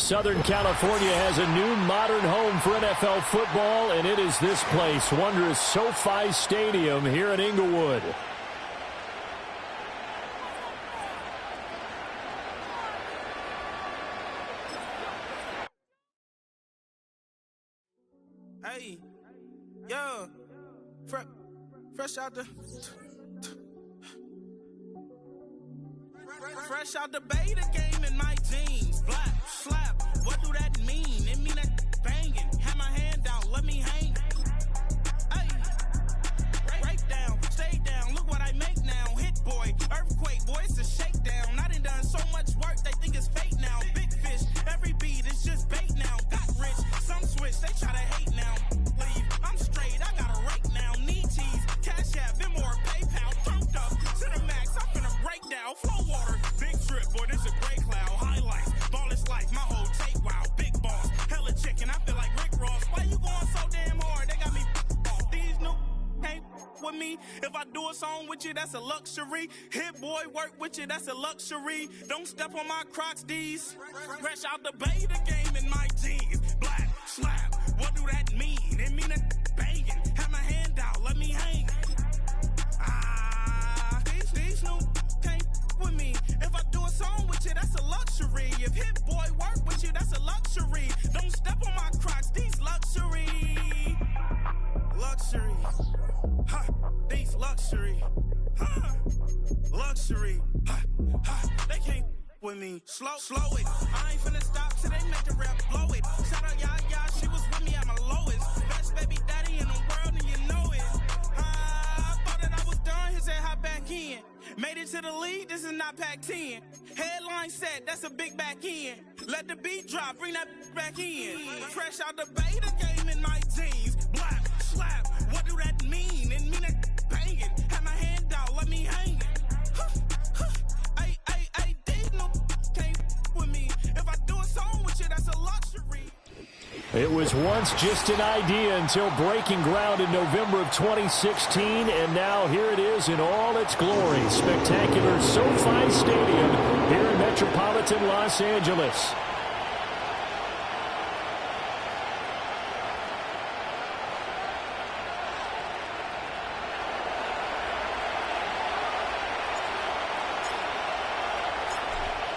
Southern California has a new modern home for NFL football, and it is this place, wondrous SoFi Stadium here in Inglewood. Hey, yo, fresh out the beta game in my jeans. Black, slap, what do that mean? It mean that banging. Have my hand out, let me hang. Hey, break down, stay down, look what I make now. Hit boy, earthquake, boy, it's a shakedown. I done so much work, they think it's fake now. Big fish, every beat is just bait now. Got rich, some switch, they try to hate now. Leave, I'm straight, I got a rake now. Need cheese, cash app, Venmo or PayPal. Turned up to the max, I'm finna break down. Flow water, big trip, boy, this a gray cloud. Highlights, ball is life, my whole take, wow. Big boss, hella chicken, I feel like Rick Ross. Why you going so damn hard? They got me off. These new can't with me. If I do a song with you, that's a luxury. Hit boy, work with you, that's a luxury. Don't step on my Crocs, D's. Fresh out the beta game in my jeans. Black, slap, what do that mean? It mean that banging. Have my hand out, let me hang. These new can't with me. If I do a song with you, that's a luxury. If hit boy work with you, that's a luxury. Don't step on my Crocs, these luxury. Luxury. Ha, these luxury. Ha, luxury. Ha, ha, they can't with me. Slow it. I ain't finna stop till they make the rap blow it. Shout out y'all, she was with me at my lowest. Best baby daddy in the world and you know it. I thought that I was done, he said hop back in. Made it to the lead, this is not Pac-10. Headline set, that's a big back end. Let the beat drop, bring that back in. Fresh out the beta game in my jeans. Black, slap, what do that mean? It mean that banging. Have my hand out, let me hang it. Ay, these no can't with me. If I do a song with you, that's a luxury. It was once just an idea until breaking ground in November of 2016, and now here it is in all its glory. Spectacular SoFi Stadium here in metropolitan Los Angeles.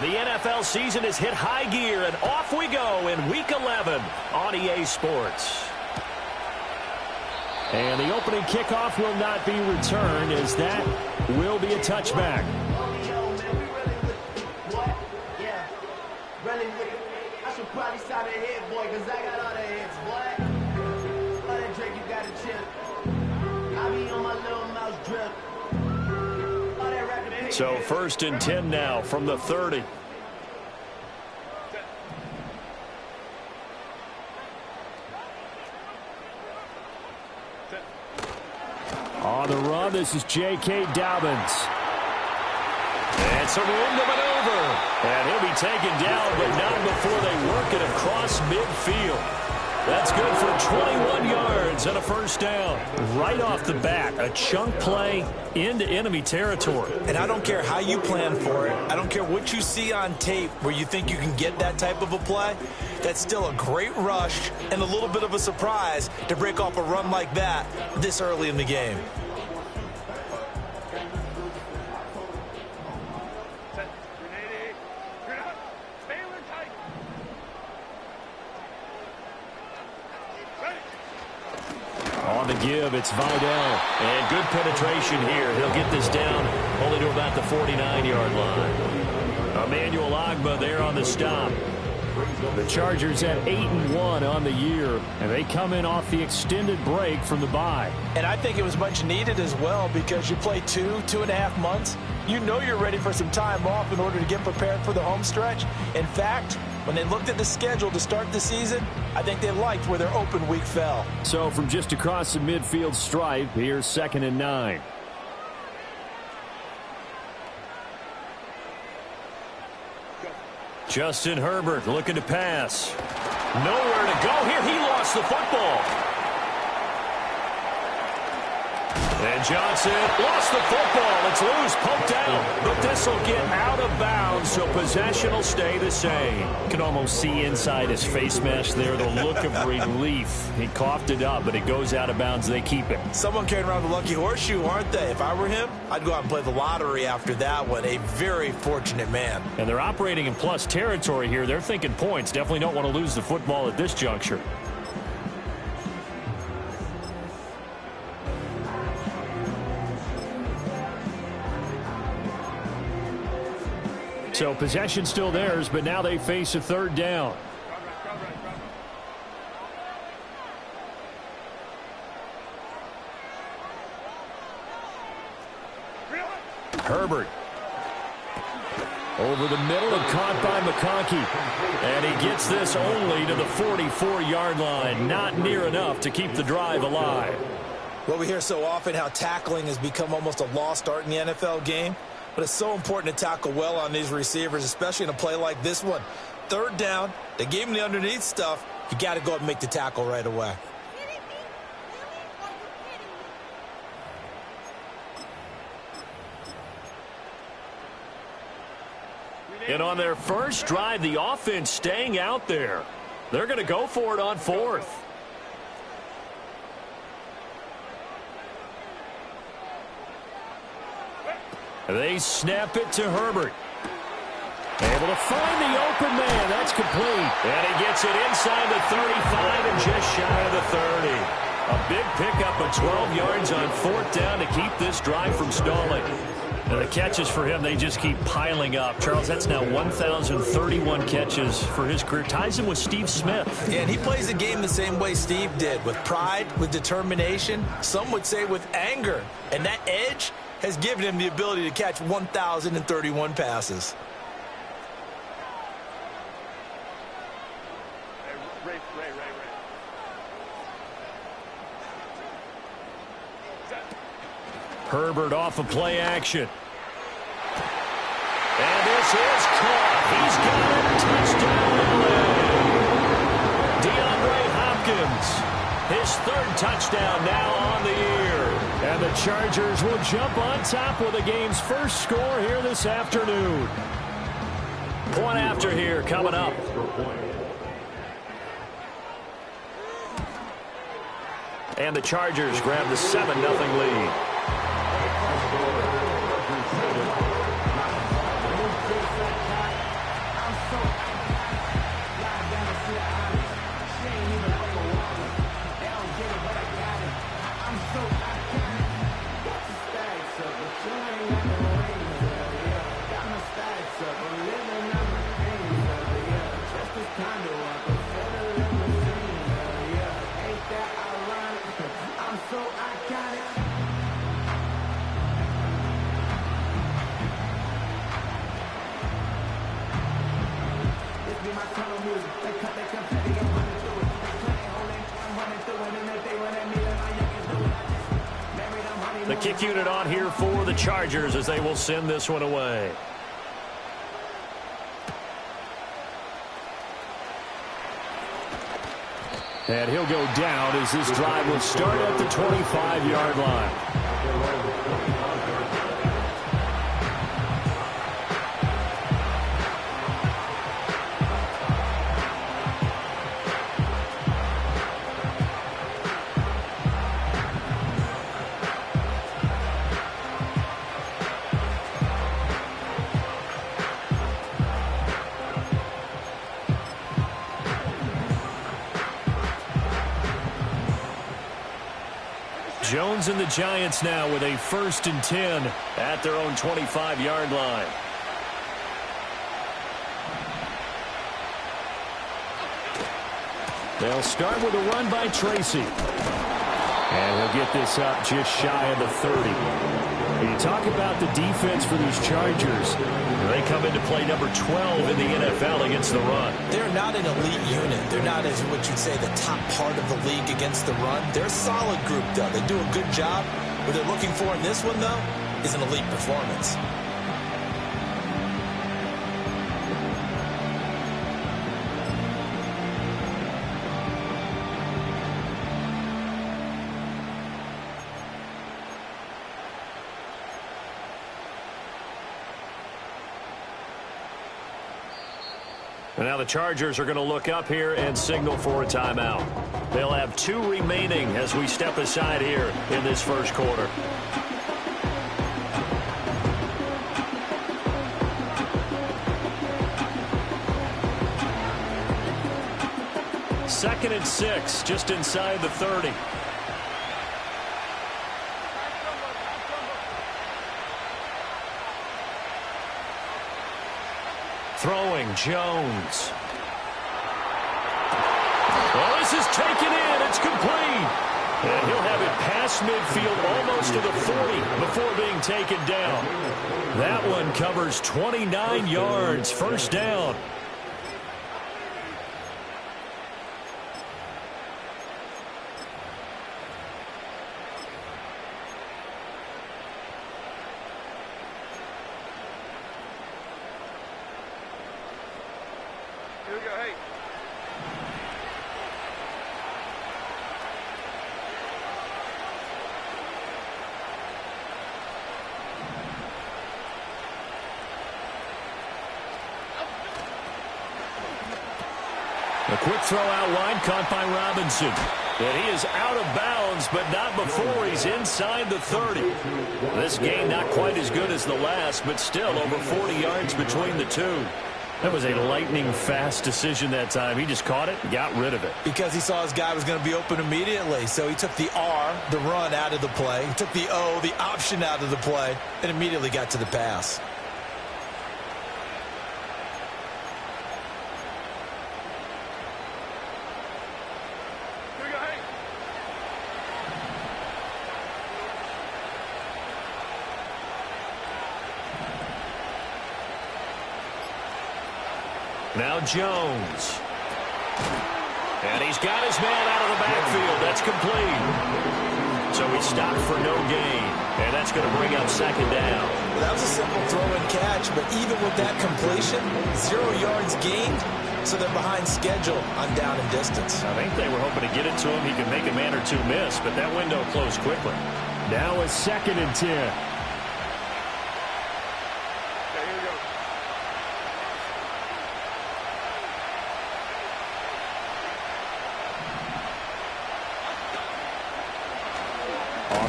The NFL season has hit high gear, and off we go in Week 11 on EA Sports. And the opening kickoff will not be returned, as that will be a touchback. I should probably stop that head, boy, because I got all the heads, boy. All that drink, you got to chill. I be on my little mouse drip. So 1st and 10 now from the 30. On the run, this is J.K. Dobbins. And some room to maneuver. And he'll be taken down, but not before they work it across midfield. That's good for 21 yards and a first down. Right off the bat, a chunk play into enemy territory. And I don't care how you plan for it. I don't care what you see on tape where you think you can get that type of a play. That's still a great rush and a little bit of a surprise to break off a run like that this early in the game. On the give, it's Vidal. And good penetration here. He'll get this down only to about the 49-yard line. Emmanuel Ogbah there on the stop. The Chargers at 8-1 on the year, and they come in off the extended break from the bye. And I think it was much needed as well, because you play 2.5 months. You know you're ready for some time off in order to get prepared for the home stretch. In fact, when they looked at the schedule to start the season, I think they liked where their open week fell. So from just across the midfield stripe, here's 2nd and 9. Justin Herbert looking to pass. Nowhere to go here. He lost the football. And Johnson lost the football. It's loose, poked out. But this will get out of bounds, so possession will stay the same. You can almost see inside his face mask there the look of relief. He coughed it up, but it goes out of bounds. They keep it. Someone carrying around the lucky horseshoe, aren't they? If I were him, I'd go out and play the lottery after that one. A very fortunate man. And they're operating in plus territory here. They're thinking points. Definitely don't want to lose the football at this juncture. So possession still theirs, but now they face a third down. Herbert. Over the middle and caught by McConkey. And he gets this only to the 44-yard line. Not near enough to keep the drive alive. Well, we hear so often how tackling has become almost a lost art in the NFL game. But it's so important to tackle well on these receivers, especially in a play like this one. Third down, they gave him the underneath stuff. You got to go up and make the tackle right away. And on their first drive, the offense staying out there. They're going to go for it on fourth. They snap it to Herbert. Able to find the open man. That's complete. And he gets it inside the 35 and just shy of the 30. A big pickup of 12 yards on fourth down to keep this drive from stalling. And the catches for him, they just keep piling up. Charles, that's now 1,031 catches for his career. Ties him with Steve Smith. Yeah, and he plays the game the same way Steve did, with pride, with determination, some would say with anger. And that edge has given him the ability to catch 1,031 passes. Herbert off of play action. And this is caught. He's got it. Touchdown, LA. DeAndre Hopkins. His third touchdown now on the year. And the Chargers will jump on top with the game's first score here this afternoon. Point after here coming up. And the Chargers grab the 7-0 lead. The kick unit on here for the Chargers as they will send this one away. And he'll go down as this drive will start at the 25-yard line. Jones and the Giants now with a 1st and 10 at their own 25-yard line. They'll start with a run by Tracy. And he'll get this up just shy of the 30. When you talk about the defense for these Chargers, they come into play number 12 in the NFL against the run. They're not an elite unit. They're not, as what you'd say, the top part of the league against the run. They're a solid group, though. They do a good job. What they're looking for in this one, though, is an elite performance. And now the Chargers are going to look up here and signal for a timeout. They'll have 2 remaining as we step aside here in this first quarter. Second and 6, just inside the 30. Throwing, Jones. Well, this is taken in. It's complete. And he'll have it past midfield almost to the 40 before being taken down. That one covers 29 yards. First down. A quick throw out wide, caught by Robinson. And he is out of bounds, but not before he's inside the 30. This game not quite as good as the last, but still over 40 yards between the two. That was a lightning-fast decision that time. He just caught it and got rid of it. Because he saw his guy was going to be open immediately. So he took the R, the run, out of the play. He took the O, the option, out of the play, and immediately got to the pass. Now Jones. And he's got his man out of the backfield. That's complete. So he stopped for no gain. And that's going to bring up second down. Well, that was a simple throw and catch, but even with that completion, 0 yards gained, so they're behind schedule on down and distance. I think they were hoping to get it to him. He could make a man or two miss, but that window closed quickly. Now it's 2nd and 10.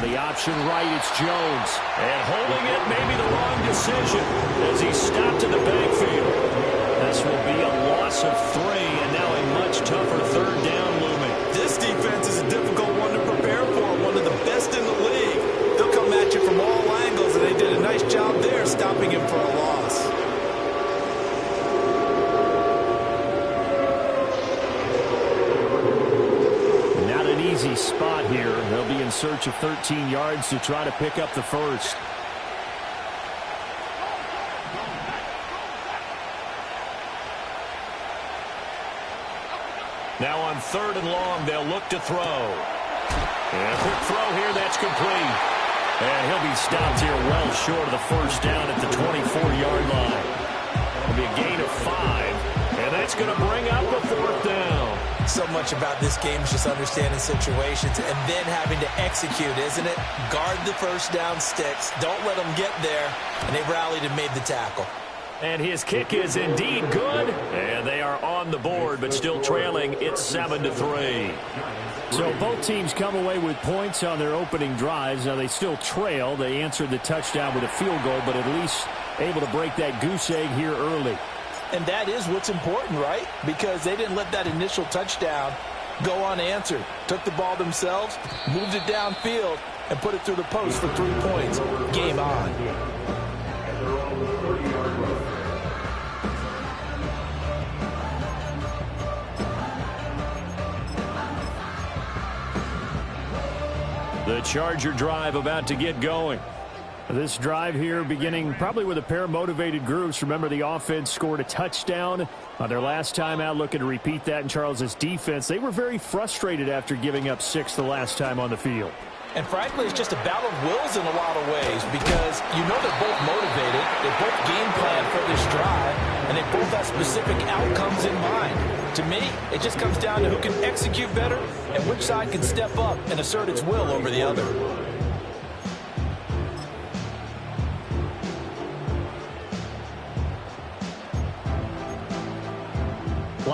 The option right, it's Jones. And holding it may be the wrong decision as he's stopped in the backfield. This will be a loss of 3, and now a much tougher third down looming. This defense is a difficult one to prepare for, one of the best in the league. They'll come at you from all angles, and they did a nice job there stopping him for a loss. Easy spot here. They'll be in search of 13 yards to try to pick up the first. Now on 3rd and long, they'll look to throw. And a quick throw here, that's complete. And he'll be stopped here well short of the first down at the 24-yard line. It'll be a gain of 5, and that's going to bring up a 4th down. So much about this game is just understanding situations and then having to execute, isn't it? Guard the first down sticks. Don't let them get there. And they rallied and made the tackle. And his kick is indeed good. And they are on the board, but still trailing. It's 7-3. So both teams come away with points on their opening drives. Now they still trail. They answered the touchdown with a field goal, but at least able to break that goose egg here early. And that is what's important, right? Because they didn't let that initial touchdown go unanswered. Took the ball themselves, moved it downfield, and put it through the post for 3 points. Game on. The Charger drive about to get going. This drive here beginning probably with a pair of motivated groups. Remember, the offense scored a touchdown on their last time out, looking to repeat that in Charles's defense. They were very frustrated after giving up 6 the last time on the field. And frankly, it's just a battle of wills in a lot of ways because you know they're both motivated. They both game plan for this drive, and they both have specific outcomes in mind. To me, it just comes down to who can execute better and which side can step up and assert its will over the other.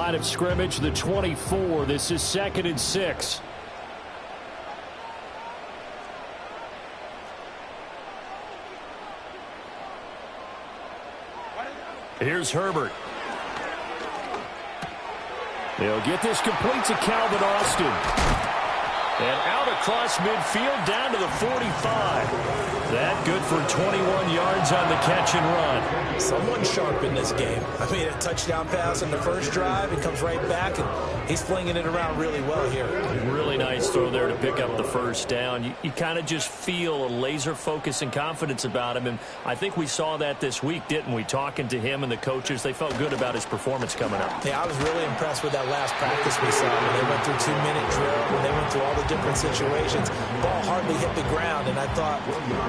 line of scrimmage, the 24. This is 2nd and 6. Here's Herbert. They'll get this complete to Calvin Austin. And out across midfield down to the 45. That good for 21 yards on the catch and run. Someone sharp in this game. I mean, a touchdown pass on the first drive. He comes right back, and he's flinging it around really well here. Really nice throw there to pick up the first down. You kind of just feel a laser focus and confidence about him, and I think we saw that this week, didn't we? Talking to him and the coaches, they felt good about his performance coming up. Yeah, I was really impressed with that last practice we saw. When they went through 2-minute drill, when they went through all the different situations, ball hardly hit the ground, and I thought,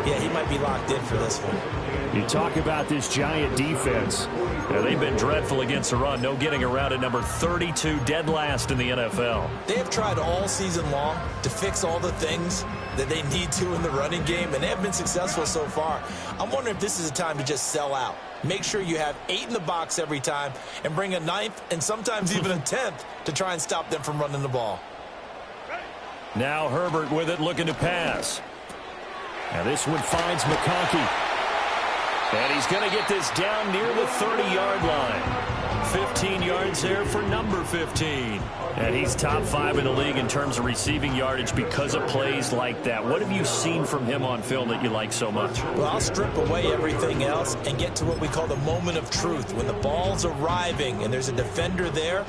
yeah, he might be locked in for this one. You talk about this Giant defense. Yeah, they've been dreadful against the run. No getting around at number 32, dead last in the NFL. They have tried all season long to fix all the things that they need to in the running game, and they have been successful so far. I'm wondering if this is a time to just sell out. Make sure you have 8 in the box every time and bring a 9th and sometimes even a 10th to try and stop them from running the ball. Now Herbert with it, looking to pass. Now this one finds McConkey. And he's going to get this down near the 30-yard line. 15 yards there for number 15. And he's top 5 in the league in terms of receiving yardage because of plays like that. What have you seen from him on film that you like so much? Well, I'll strip away everything else and get to what we call the moment of truth. When the ball's arriving and there's a defender there,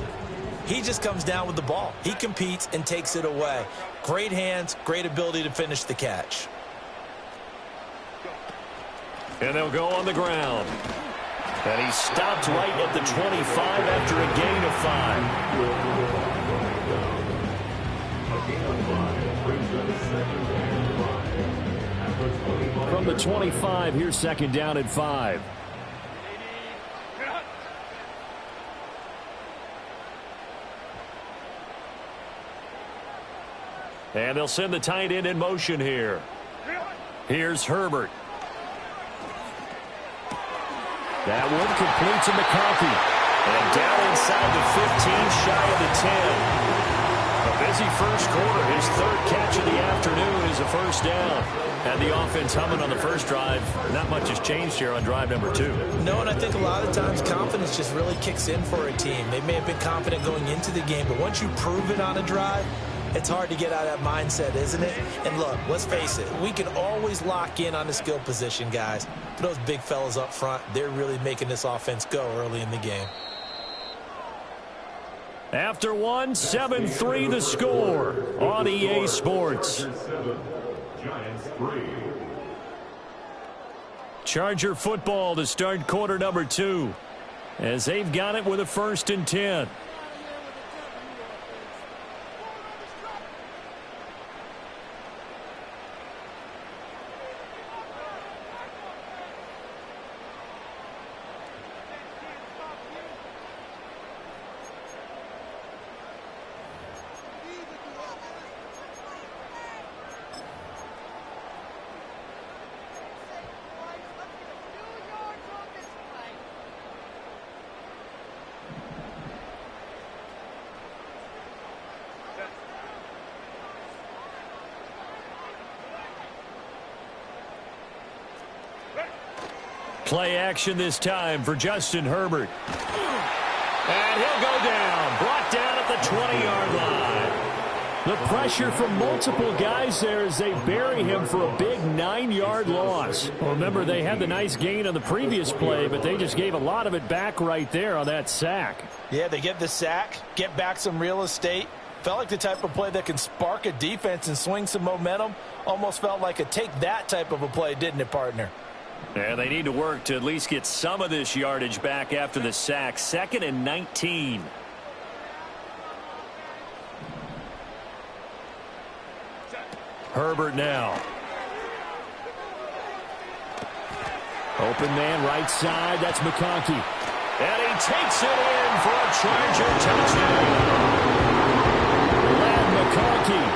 he just comes down with the ball. He competes and takes it away. Great hands, great ability to finish the catch. And they'll go on the ground. And he stopped right at the 25 after a gain of 5. From the 25, here's 2nd down and 5. And they'll send the tight end in motion here. Here's Herbert. That one complete to McConkey. And down inside the 15, shy of the 10. A busy first quarter. His 3rd catch of the afternoon is a first down. And the offense humming on the first drive. Not much has changed here on drive number 2. No, and I think a lot of times confidence just really kicks in for a team. They may have been confident going into the game, but once you prove it on a drive, it's hard to get out of that mindset, isn't it? And look, let's face it, we can always lock in on the skill position, guys. For those big fellas up front, they're really making this offense go early in the game. After one, 7-3 the score on EA Sports. Charger football to start quarter number 2 as they've got it with a 1st and 10. Play action this time for Justin Herbert. And he'll go down. Brought down at the 20-yard line. The pressure from multiple guys there as they bury him for a big 9-yard loss. Well, remember, they had the nice gain on the previous play, but they just gave a lot of it back right there on that sack. Yeah, they get the sack, get back some real estate. Felt like the type of play that can spark a defense and swing some momentum. Almost felt like a take that type of a play, didn't it, partner? Yeah, they need to work to at least get some of this yardage back after the sack. 2nd and 19. Herbert now. Open man right side. That's McConkey. And he takes it in for a Charger touchdown. Glad McConkey.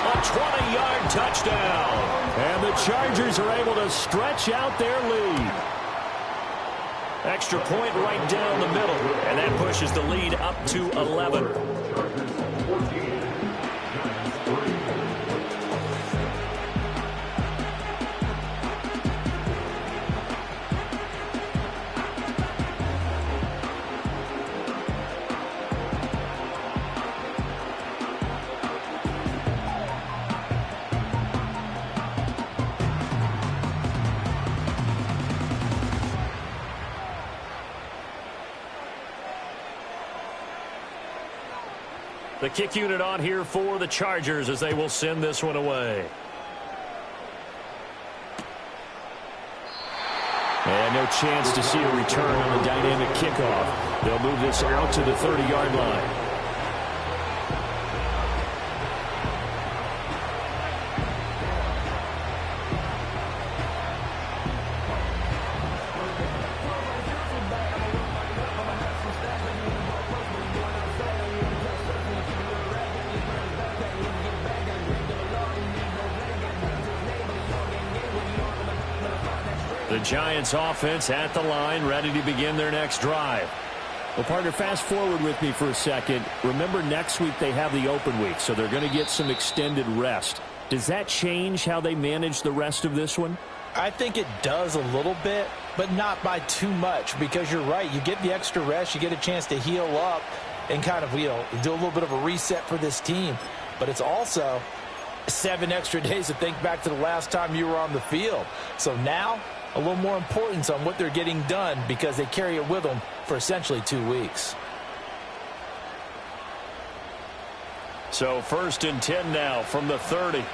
A 20-yard touchdown. And the Chargers are able to stretch out their lead. Extra point right down the middle, and that pushes the lead up to 11. The kick unit on here for the Chargers as they will send this one away. And no chance to see a return on the dynamic kickoff. They'll move this out to the 30-yard line. The Giants offense at the line, ready to begin their next drive. Well, partner, fast forward with me for a second. Remember, next week they have the open week, so they're going to get some extended rest. Does that change how they manage the rest of this one? I think it does a little bit, but not by too much, because you're right. You get the extra rest, you get a chance to heal up and kind of, do a little bit of a reset for this team. But it's also 7 extra days to think back to the last time you were on the field. So now, a little more importance on what they're getting done because they carry it with them for essentially 2 weeks. So 1st and 10 now from the 30.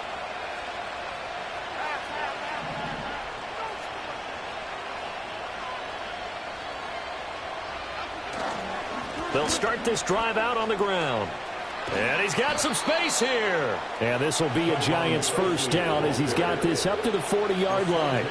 They'll start this drive out on the ground. And he's got some space here. And this will be a Giants first down as he's got this up to the 40-yard line.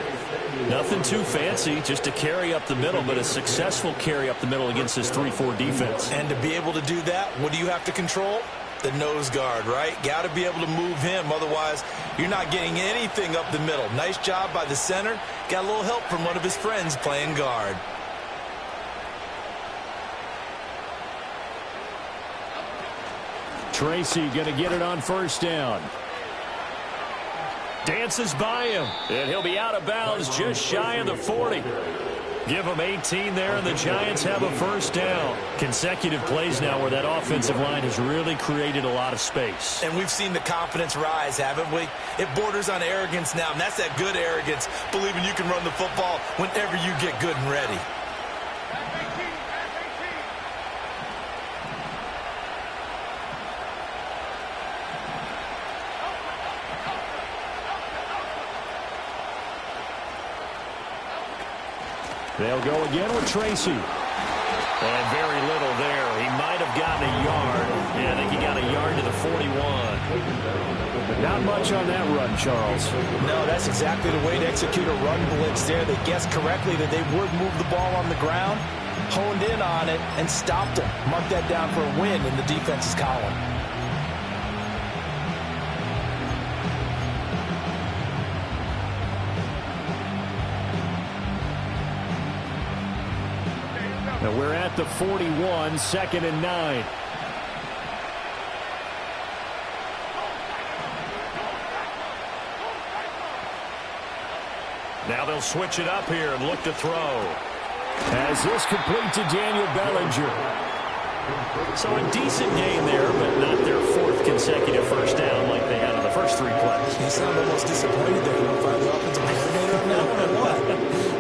Nothing too fancy, just a carry up the middle, but a successful carry up the middle against this 3-4 defense. And to be able to do that, what do you have to control? The nose guard, right? Got to be able to move him. Otherwise, you're not getting anything up the middle. Nice job by the center. Got a little help from one of his friends playing guard. Tracy going to get it on first down. Dances by him, and he'll be out of bounds just shy of the 40. Give him 18 there, and the Giants have a first down. Consecutive plays now where that offensive line has really created a lot of space. And we've seen the confidence rise, haven't we? It borders on arrogance now, and that's that good arrogance, believing you can run the football whenever you get good and ready. They'll go again with Tracy. And very little there. He might have gotten a yard. Yeah, I think he got a yard to the 41. Not much on that run, Charles. No, that's exactly the way to execute a run blitz there. They guessed correctly that they would move the ball on the ground, honed in on it, and stopped him. Mark that down for a win in the defense's column. And we're at the 41, 2nd and 9. Now they'll switch it up here and look to throw. As this complete to Daniel Bellinger. So a decent game there, but not their 4th consecutive first down like they had on the first 3 plays. You sound almost disappointed there. You want to find the offensive coordinator on that one or what?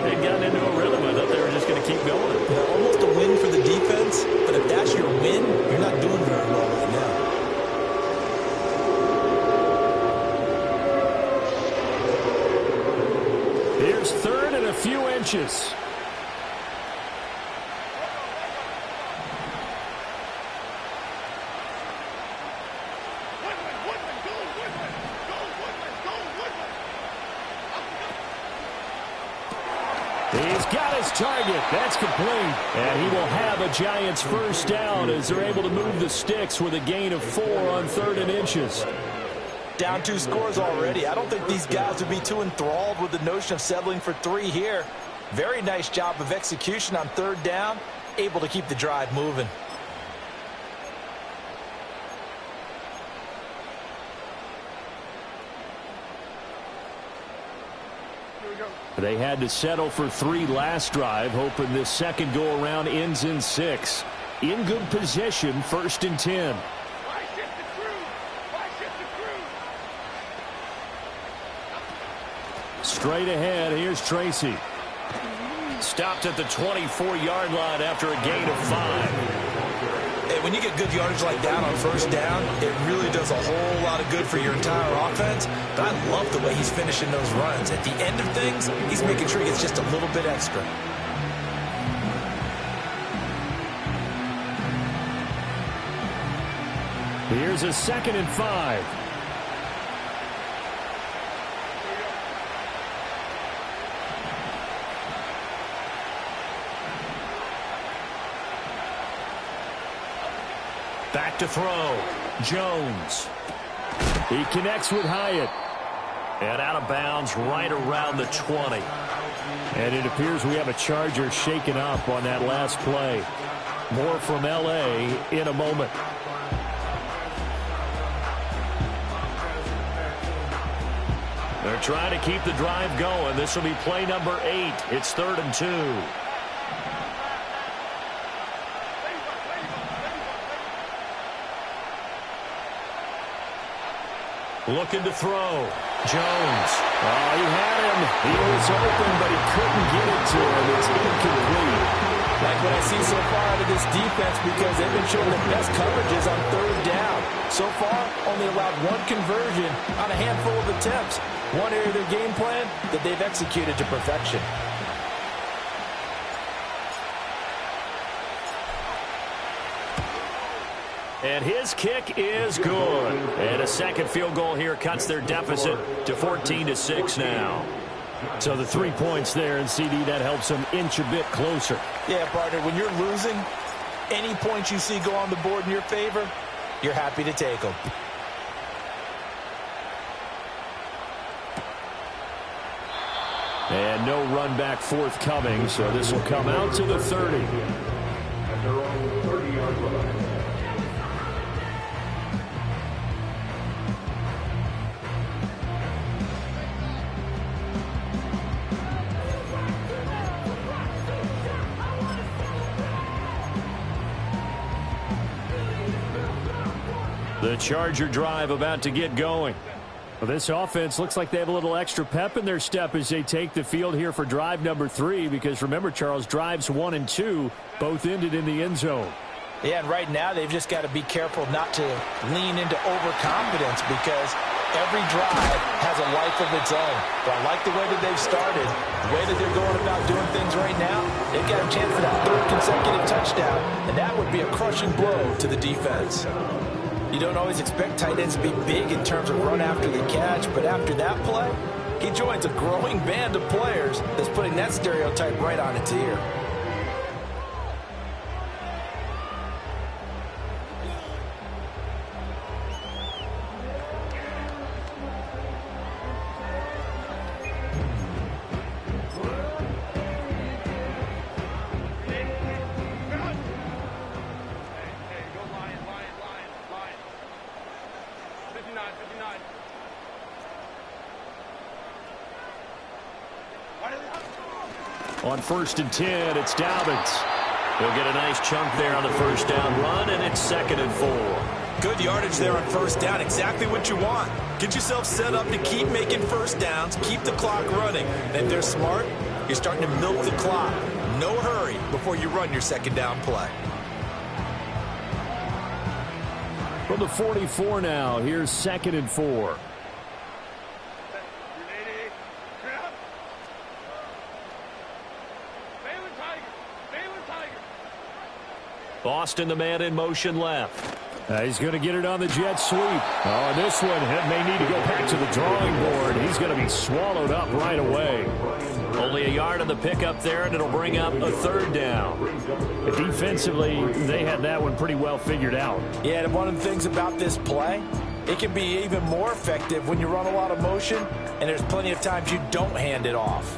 They'd gotten into a rhythm. I thought they were just going to keep going. Almost a win for the defense, but if that's your win, you're not doing very well right now. Here's 3rd and a few inches. He's got his target. That's complete. And he will have a Giants first down as they're able to move the sticks with a gain of 4 on 3rd and inches. Down 2 scores already. I don't think these guys would be too enthralled with the notion of settling for 3 here. Very nice job of execution on third down, able to keep the drive moving. They had to settle for 3 last drive, hoping this second go-around ends in 6. In good position, 1st and 10. Straight ahead, here's Tracy. Stopped at the 24-yard line after a gain of 5. Hey, when you get good yardage like that on first down, it really does a whole lot of good for your entire offense. But I love the way he's finishing those runs. At the end of things, he's making sure he gets just a little bit extra. Here's a 2nd and 5. Back to throw. Jones. He connects with Hyatt. And out of bounds right around the 20. And it appears we have a Charger shaken up on that last play. More from L.A. in a moment. They're trying to keep the drive going. This will be play number 8. It's 3rd and 2. Looking to throw. Jones. Oh, he had him. He was open, but he couldn't get it to him. It's incomplete. Like what I see so far out of this defense, because they've been showing the best coverages on third down. So far, only allowed 1 conversion on a handful of attempts. One area of their game plan that they've executed to perfection. And his kick is good. And a second field goal here cuts their deficit to 14-6 now. So the 3 points there, and CD, that helps them inch a bit closer. Yeah, partner, when you're losing, any points you see go on the board in your favor, you're happy to take them. And no run back forthcoming, so this will come out to the 30. At their own 30-yard line. The Charger drive about to get going. Well, this offense looks like they have a little extra pep in their step as they take the field here for drive number 3, because remember, Charles, drives 1 and 2 both ended in the end zone. Yeah, and right now they've just got to be careful not to lean into overconfidence, because every drive has a life of its own. But I like the way that they've started, the way that they're going about doing things right now. They've got a chance for that 3rd consecutive touchdown, and that would be a crushing blow to the defense. You don't always expect tight ends to be big in terms of run after the catch, but after that play, he joins a growing band of players that's putting that stereotype right on its ear. On 1st and 10, it's Dobbins. He'll get a nice chunk there on the first down run, and it's 2nd and 4. Good yardage there on first down. Exactly what you want. Get yourself set up to keep making first downs, keep the clock running. And if they're smart, you're starting to milk the clock. No hurry before you run your second down play. From the 44 now, here's 2nd and 4. Boston, the man in motion left. He's going to get it on the jet sweep. Oh, this one may need to go back to the drawing board. He's going to be swallowed up right away. Only a yard on the pickup there, and it'll bring up a 3rd down. Defensively, they had that one pretty well figured out. Yeah, and one of the things about this play, it can be even more effective when you run a lot of motion, and there's plenty of times you don't hand it off.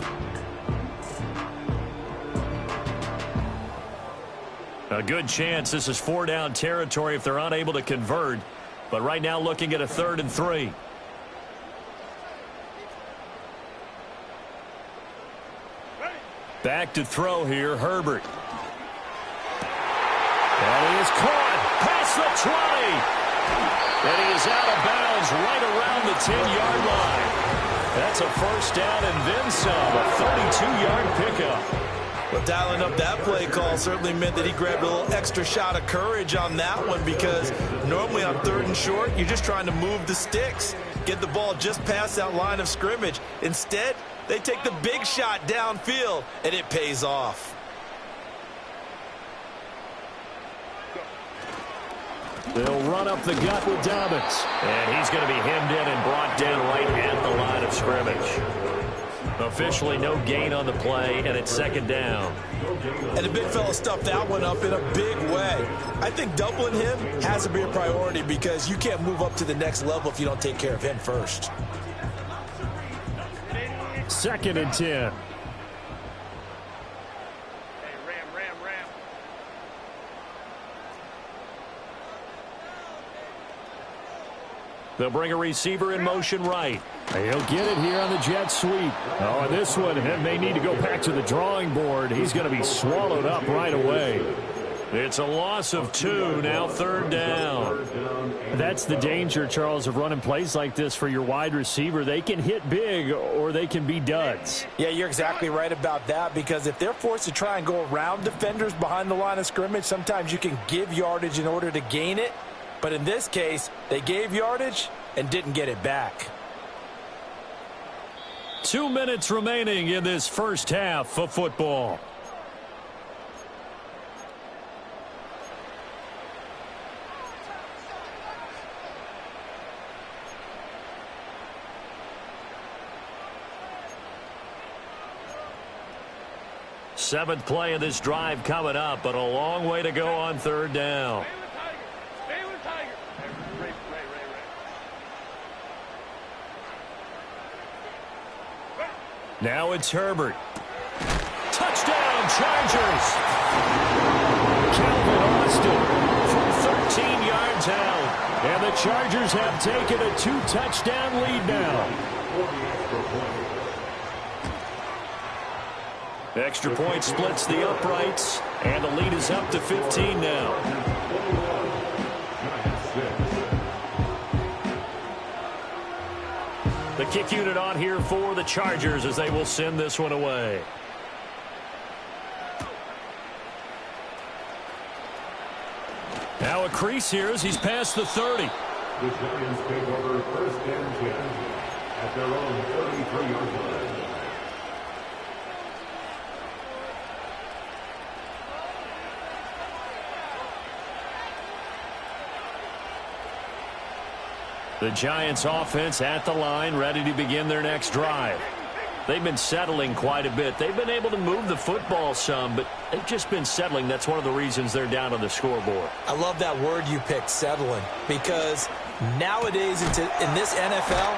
A good chance this is 4-down territory if they're unable to convert. But right now looking at a 3rd and 3. Back to throw here, Herbert. And he is caught past the 20. And he is out of bounds right around the 10-yard line. That's a 1st down and then some, a 32-yard pickup. Well, dialing up that play call certainly meant that he grabbed a little extra shot of courage on that one, because normally on 3rd and short, you're just trying to move the sticks, get the ball just past that line of scrimmage. Instead, they take the big shot downfield, and it pays off. They'll run up the gut with Dobbins. And he's going to be hemmed in and brought down right at the line of scrimmage. Officially no gain on the play, and it's 2nd down. And the big fella stuffed that one up in a big way. I think doubling him has to be a priority, because you can't move up to the next level if you don't take care of him first. 2nd and 10. They'll bring a receiver in motion right. He'll get it here on the jet sweep. Oh, and this one may need to go back to the drawing board. He's going to be swallowed up right away. It's a loss of 2, now 3rd down. That's the danger, Charles, of running plays like this for your wide receiver. They can hit big or they can be duds. Yeah, you're exactly right about that, because if they're forced to try and go around defenders behind the line of scrimmage, sometimes you can give yardage in order to gain it. But in this case, they gave yardage and didn't get it back. 2 minutes remaining in this first half of football. Seventh play of this drive coming up, but a long way to go on 3rd down. Now it's Herbert. Touchdown, Chargers. Calvin Austin from 13 yards out. And the Chargers have taken a 2-touchdown lead now. Extra point splits the uprights, and the lead is up to 15 now. The kick unit on here for the Chargers as they will send this one away. Now a crease here as he's past the 30. The Giants take over 1st and 10 at their own 33-yard line. The Giants offense at the line, ready to begin their next drive. They've been settling quite a bit. They've been able to move the football some, but they've just been settling. That's one of the reasons they're down on the scoreboard. I love that word you picked, settling, because nowadays in this NFL,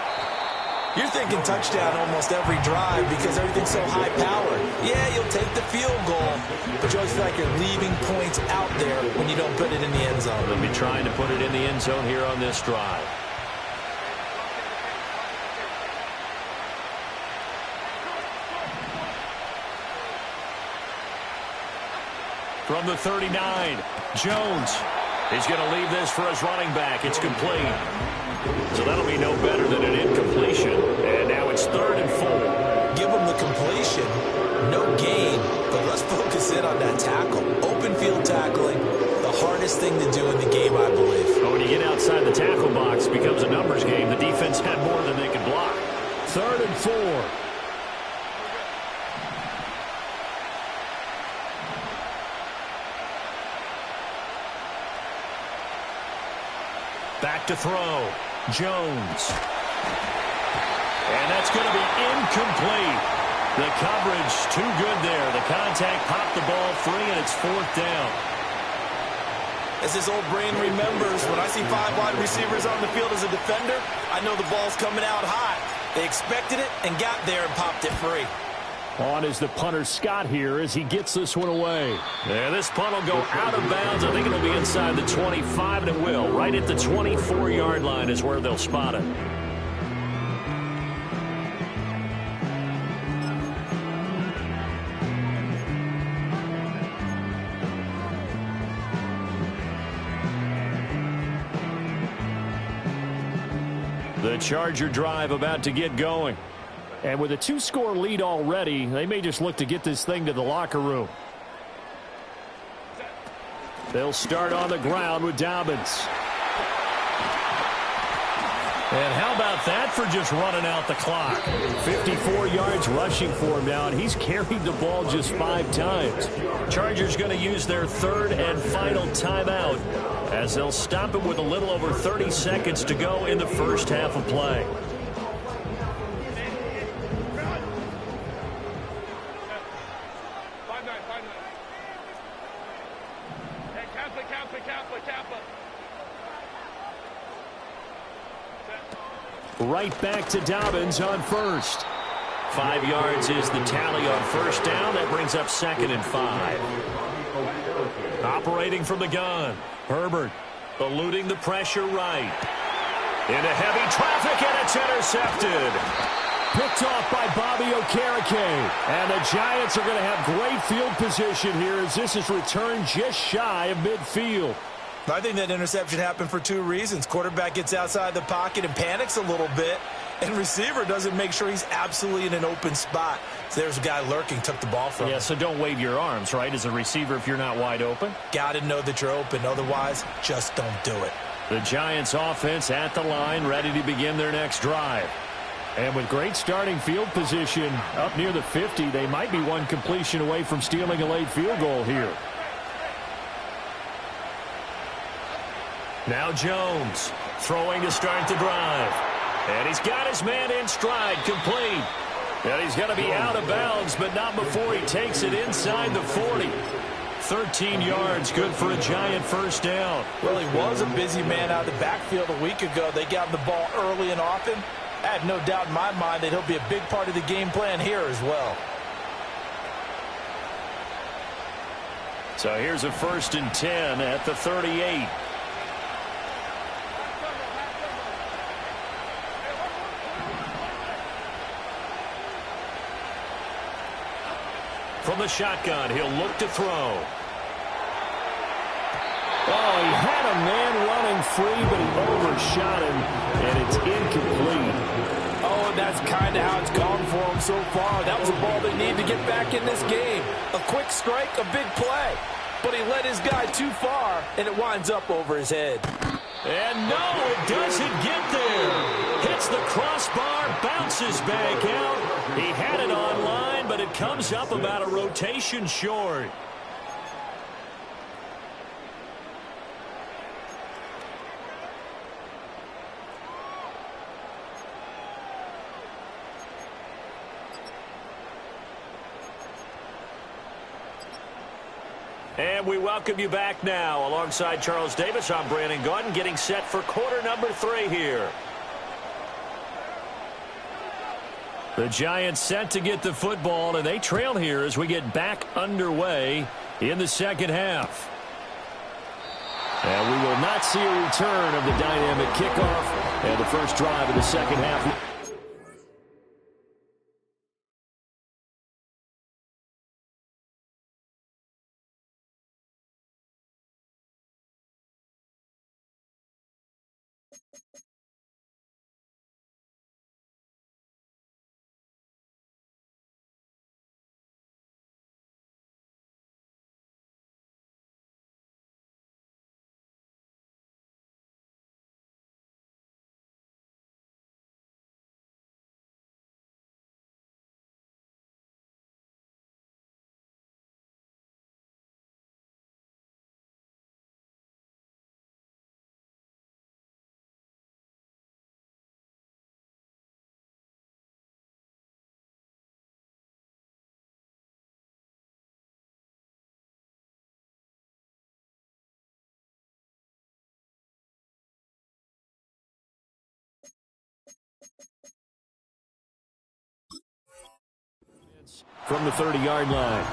you're thinking touchdown almost every drive because everything's so high-powered. Yeah, you'll take the field goal, but you always feel like you're leaving points out there when you don't put it in the end zone. They'll be trying to put it in the end zone here on this drive. From the 39, Jones is going to leave this for his running back. It's complete. So that'll be no better than an incompletion. And now it's 3rd and 4. Give them the completion, no gain, but let's focus in on that tackle. Open field tackling, the hardest thing to do in the game, I believe. But when you get outside the tackle box, it becomes a numbers game. The defense had more than they could block. 3rd and 4. Back to throw. Jones. And that's going to be incomplete. The coverage too good there. The contact popped the ball free, and it's 4th down. As his old brain remembers, when I see 5 wide receivers on the field as a defender, I know the ball's coming out hot. They expected it and got there and popped it free. On is the punter Scott here as he gets this one away. And this punt will go out of bounds. I think it'll be inside the 25, and it will. Right at the 24-yard line is where they'll spot it. The Charger drive about to get going. And with a 2-score lead already, they may just look to get this thing to the locker room. They'll start on the ground with Dobbins. And how about that for just running out the clock? 54 yards rushing for him now, and he's carried the ball just 5 times. Chargers going to use their third and final timeout as they'll stop him with a little over 30 seconds to go in the first half of play. Right back to Dobbins on first. 5 yards is the tally on first down. That brings up 2nd and 5. Operating from the gun. Herbert eluding the pressure right. Into heavy traffic, and it's intercepted. Picked off by Bobby Okereke. And the Giants are going to have great field position here as this is returned just shy of midfield. I think that interception happened for 2 reasons. Quarterback gets outside the pocket and panics a little bit, and receiver doesn't make sure he's absolutely in an open spot. So there's a guy lurking, took the ball from him. So don't wave your arms, right, as a receiver if you're not wide open. Got to know that you're open. Otherwise, just don't do it. The Giants offense at the line, ready to begin their next drive. And with great starting field position up near the 50, they might be one completion away from stealing a late field goal here. Now Jones throwing to start the drive. And he's got his man in stride, complete. And he's going to be out of bounds, but not before he takes it inside the 40. 13 yards, good for a Giant first down. Well, he was a busy man out of the backfield a week ago. They got him the ball early and often. I have no doubt in my mind that he'll be a big part of the game plan here as well. So here's a 1st and 10 at the 38. From the shotgun, he'll look to throw. Oh, he had a man running free, but he overshot him, and it's incomplete. Oh, and that's kind of how it's gone for him so far. That was a ball they need to get back in this game. A quick strike, a big play. But he led his guy too far, and it winds up over his head. And no, it doesn't get there. Hits the crossbar, bounces back out. He had it on line, but it comes up about a rotation short. And we welcome you back now. Alongside Charles Davis, I'm Brandon Gaudin, getting set for quarter number 3 here. The Giants set to get the football, and they trail here as we get back underway in the second half. And we will not see a return of the dynamic kickoff and the first drive of the second half. from the 30-yard line.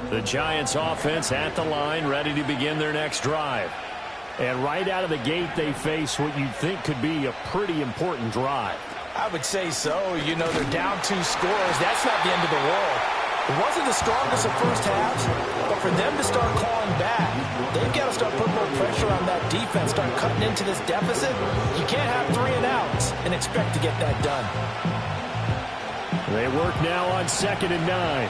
The Giants offense at the line, ready to begin their next drive. And right out of the gate, they face what you'd think could be a pretty important drive. I would say so. You know, they're down 2 scores. That's not the end of the world. It wasn't the strongest of first halves, but for them to start clawing back, they've got to start putting more pressure on that defense, start cutting into this deficit. You can't have 3 and outs and expect to get that done. They work now on 2nd and 9.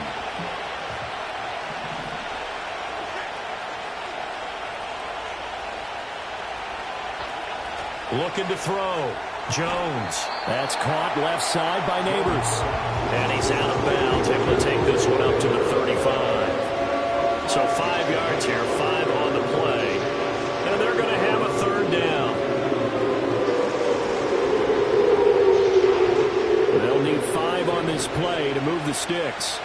Looking to throw. Jones. That's caught left side by Neighbors. And he's out of bounds, able to take this one up to the 35. So 5 yards here, 5 on the play. And they're going to have a 3rd down. They'll need 5 on this play to move the sticks.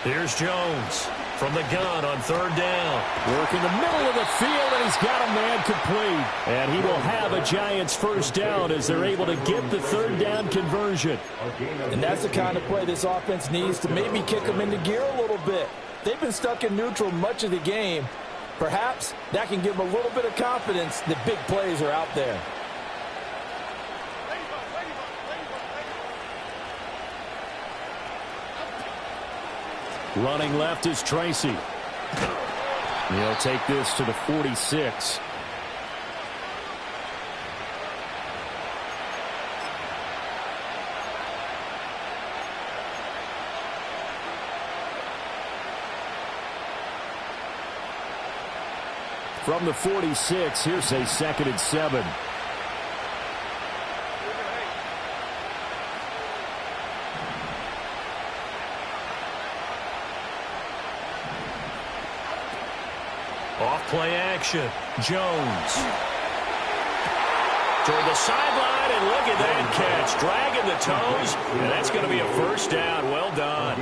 Here's Jones from the gun on 3rd down. Work in the middle of the field, and he's got a man complete. And he will have a Giants 1st down as they're able to get the 3rd down conversion. And that's the kind of play this offense needs to maybe kick them into gear a little bit. They've been stuck in neutral much of the game. Perhaps that can give them a little bit of confidence that big plays are out there. Running left is Tracy. He'll take this to the 46. From the 46, here's a 2nd and 7. Off-play action. Jones. Toward the sideline, and look at that catch. Dragging the toes, and that's going to be a 1st down. Well done.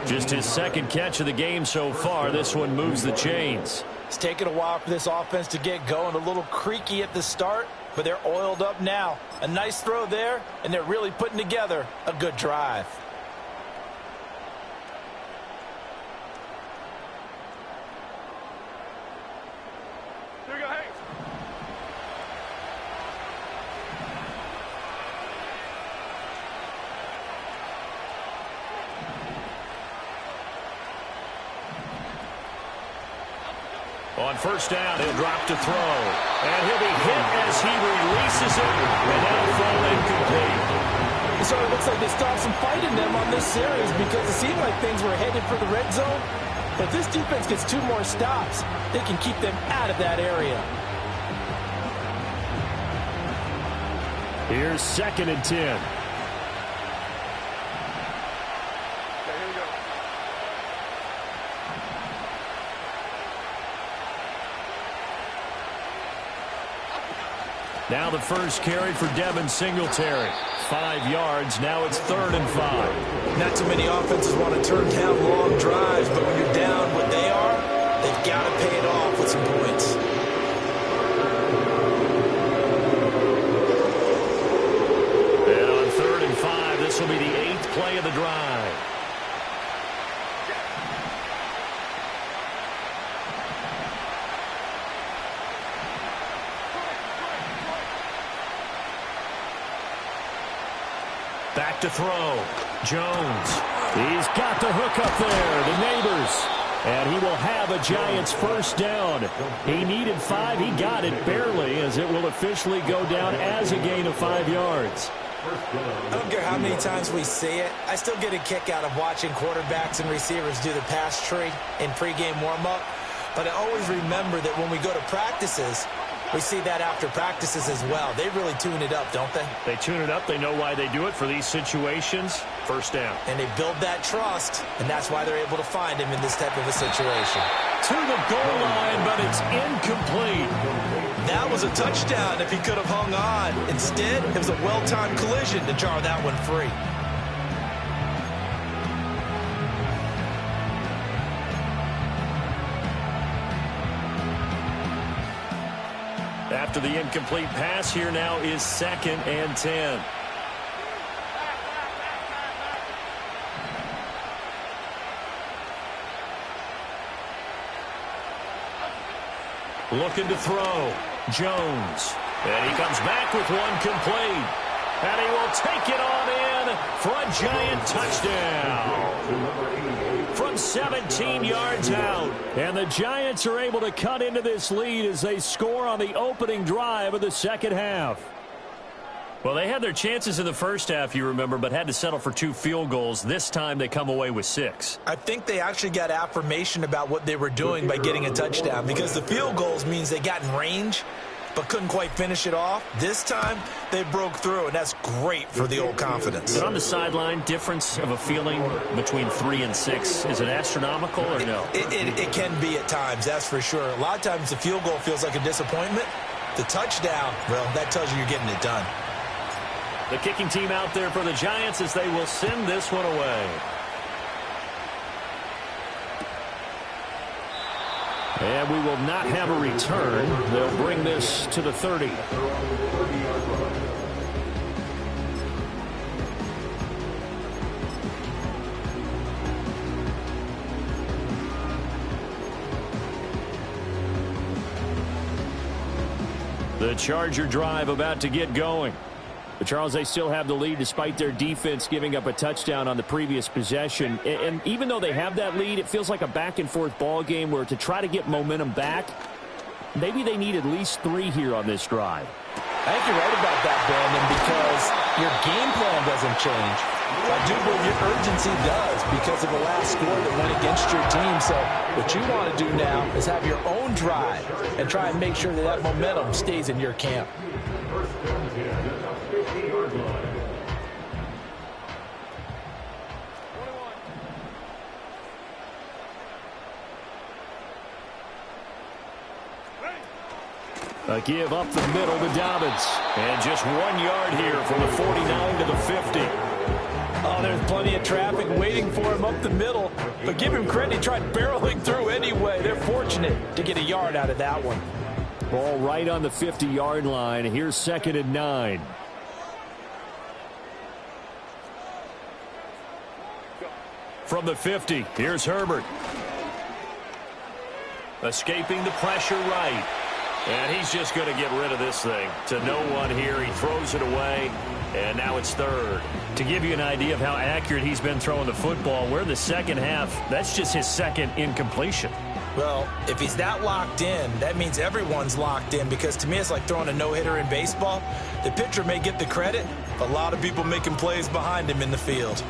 Just his 2nd catch of the game so far. This one moves the chains. It's taken a while for this offense to get going. A little creaky at the start, but they're oiled up now. A nice throw there, and they're really putting together a good drive. On 1st down, he'll drop to throw. And he'll be hit as he releases it. And that'll fall incomplete. So it looks like they stopped some fight in them on this series because it seemed like things were headed for the red zone. But if this defense gets 2 more stops, they can keep them out of that area. Here's 2nd and 10. Now the first carry for Devin Singletary. 5 yards. Now it's 3rd and 5. Not too many offenses want to turn down long drives, but when you're down what they are, they've got to pay it off with some points. And on 3rd and 5, this will be the 8th play of the drive. Back to throw. Jones. He's got the hook up there. The Neighbors. And he will have a Giants 1st down. He needed 5. He got it barely, as it will officially go down as a gain of 5 yards. I don't care how many times we see it. I still get a kick out of watching quarterbacks and receivers do the pass tree in pregame warm-up. But I always remember that when we go to practices, we see that after practices as well. They really tune it up, don't they? They tune it up. They know why they do it for these situations. 1st down. And they build that trust, and that's why they're able to find him in this type of a situation. To the goal line, but it's incomplete. That was a touchdown if he could have hung on. Instead, it was a well-timed collision to jar that one free. After the incomplete pass, here now is 2nd and 10. Looking to throw. Jones. And he comes back with one complete. And he will take it on in for a giant touchdown. From 17 yards out. And the Giants are able to cut into this lead as they score on the opening drive of the second half. Well, they had their chances in the first half, you remember, but had to settle for 2 field goals. This time they come away with 6. I think they actually got affirmation about what they were doing by getting a touchdown, because the field goals means they got in range but couldn't quite finish it off. This time they broke through, and that's great for the old confidence. But on the sideline, difference of a feeling between 3 and 6, is it astronomical or no? It can be at times, that's for sure. A lot of times the field goal feels like a disappointment. The touchdown, well, that tells you you're getting it done. The kicking team out there for the Giants as they will send this one away. And we will not have a return. They'll bring this to the 30. The Charger drive about to get going. But, Charles, they still have the lead despite their defense giving up a touchdown on the previous possession. And even though they have that lead, it feels like a back-and-forth ball game where to try to get momentum back, maybe they need at least 3 here on this drive. I think you're right about that, Brandon, because your game plan doesn't change. I do believe your urgency does because of the last score that went against your team. So what you want to do now is have your own drive and try and make sure that that momentum stays in your camp. A give up the middle to Dobbins. And just 1 yard here from the 49 to the 50. Oh, there's plenty of traffic waiting for him up the middle. But give him credit, he tried barreling through anyway. They're fortunate to get a yard out of that one. Ball right on the 50-yard line. Here's 2nd and 9. From the 50, here's Herbert. Escaping the pressure right. And he's just going to get rid of this thing. To no one here. He throws it away. And now it's 3rd. To give you an idea of how accurate he's been throwing the football, we're in the second half. That's just his 2nd incompletion. Well, if he's that locked in, that means everyone's locked in, because to me it's like throwing a no-hitter in baseball. The pitcher may get the credit, but a lot of people making plays behind him in the field.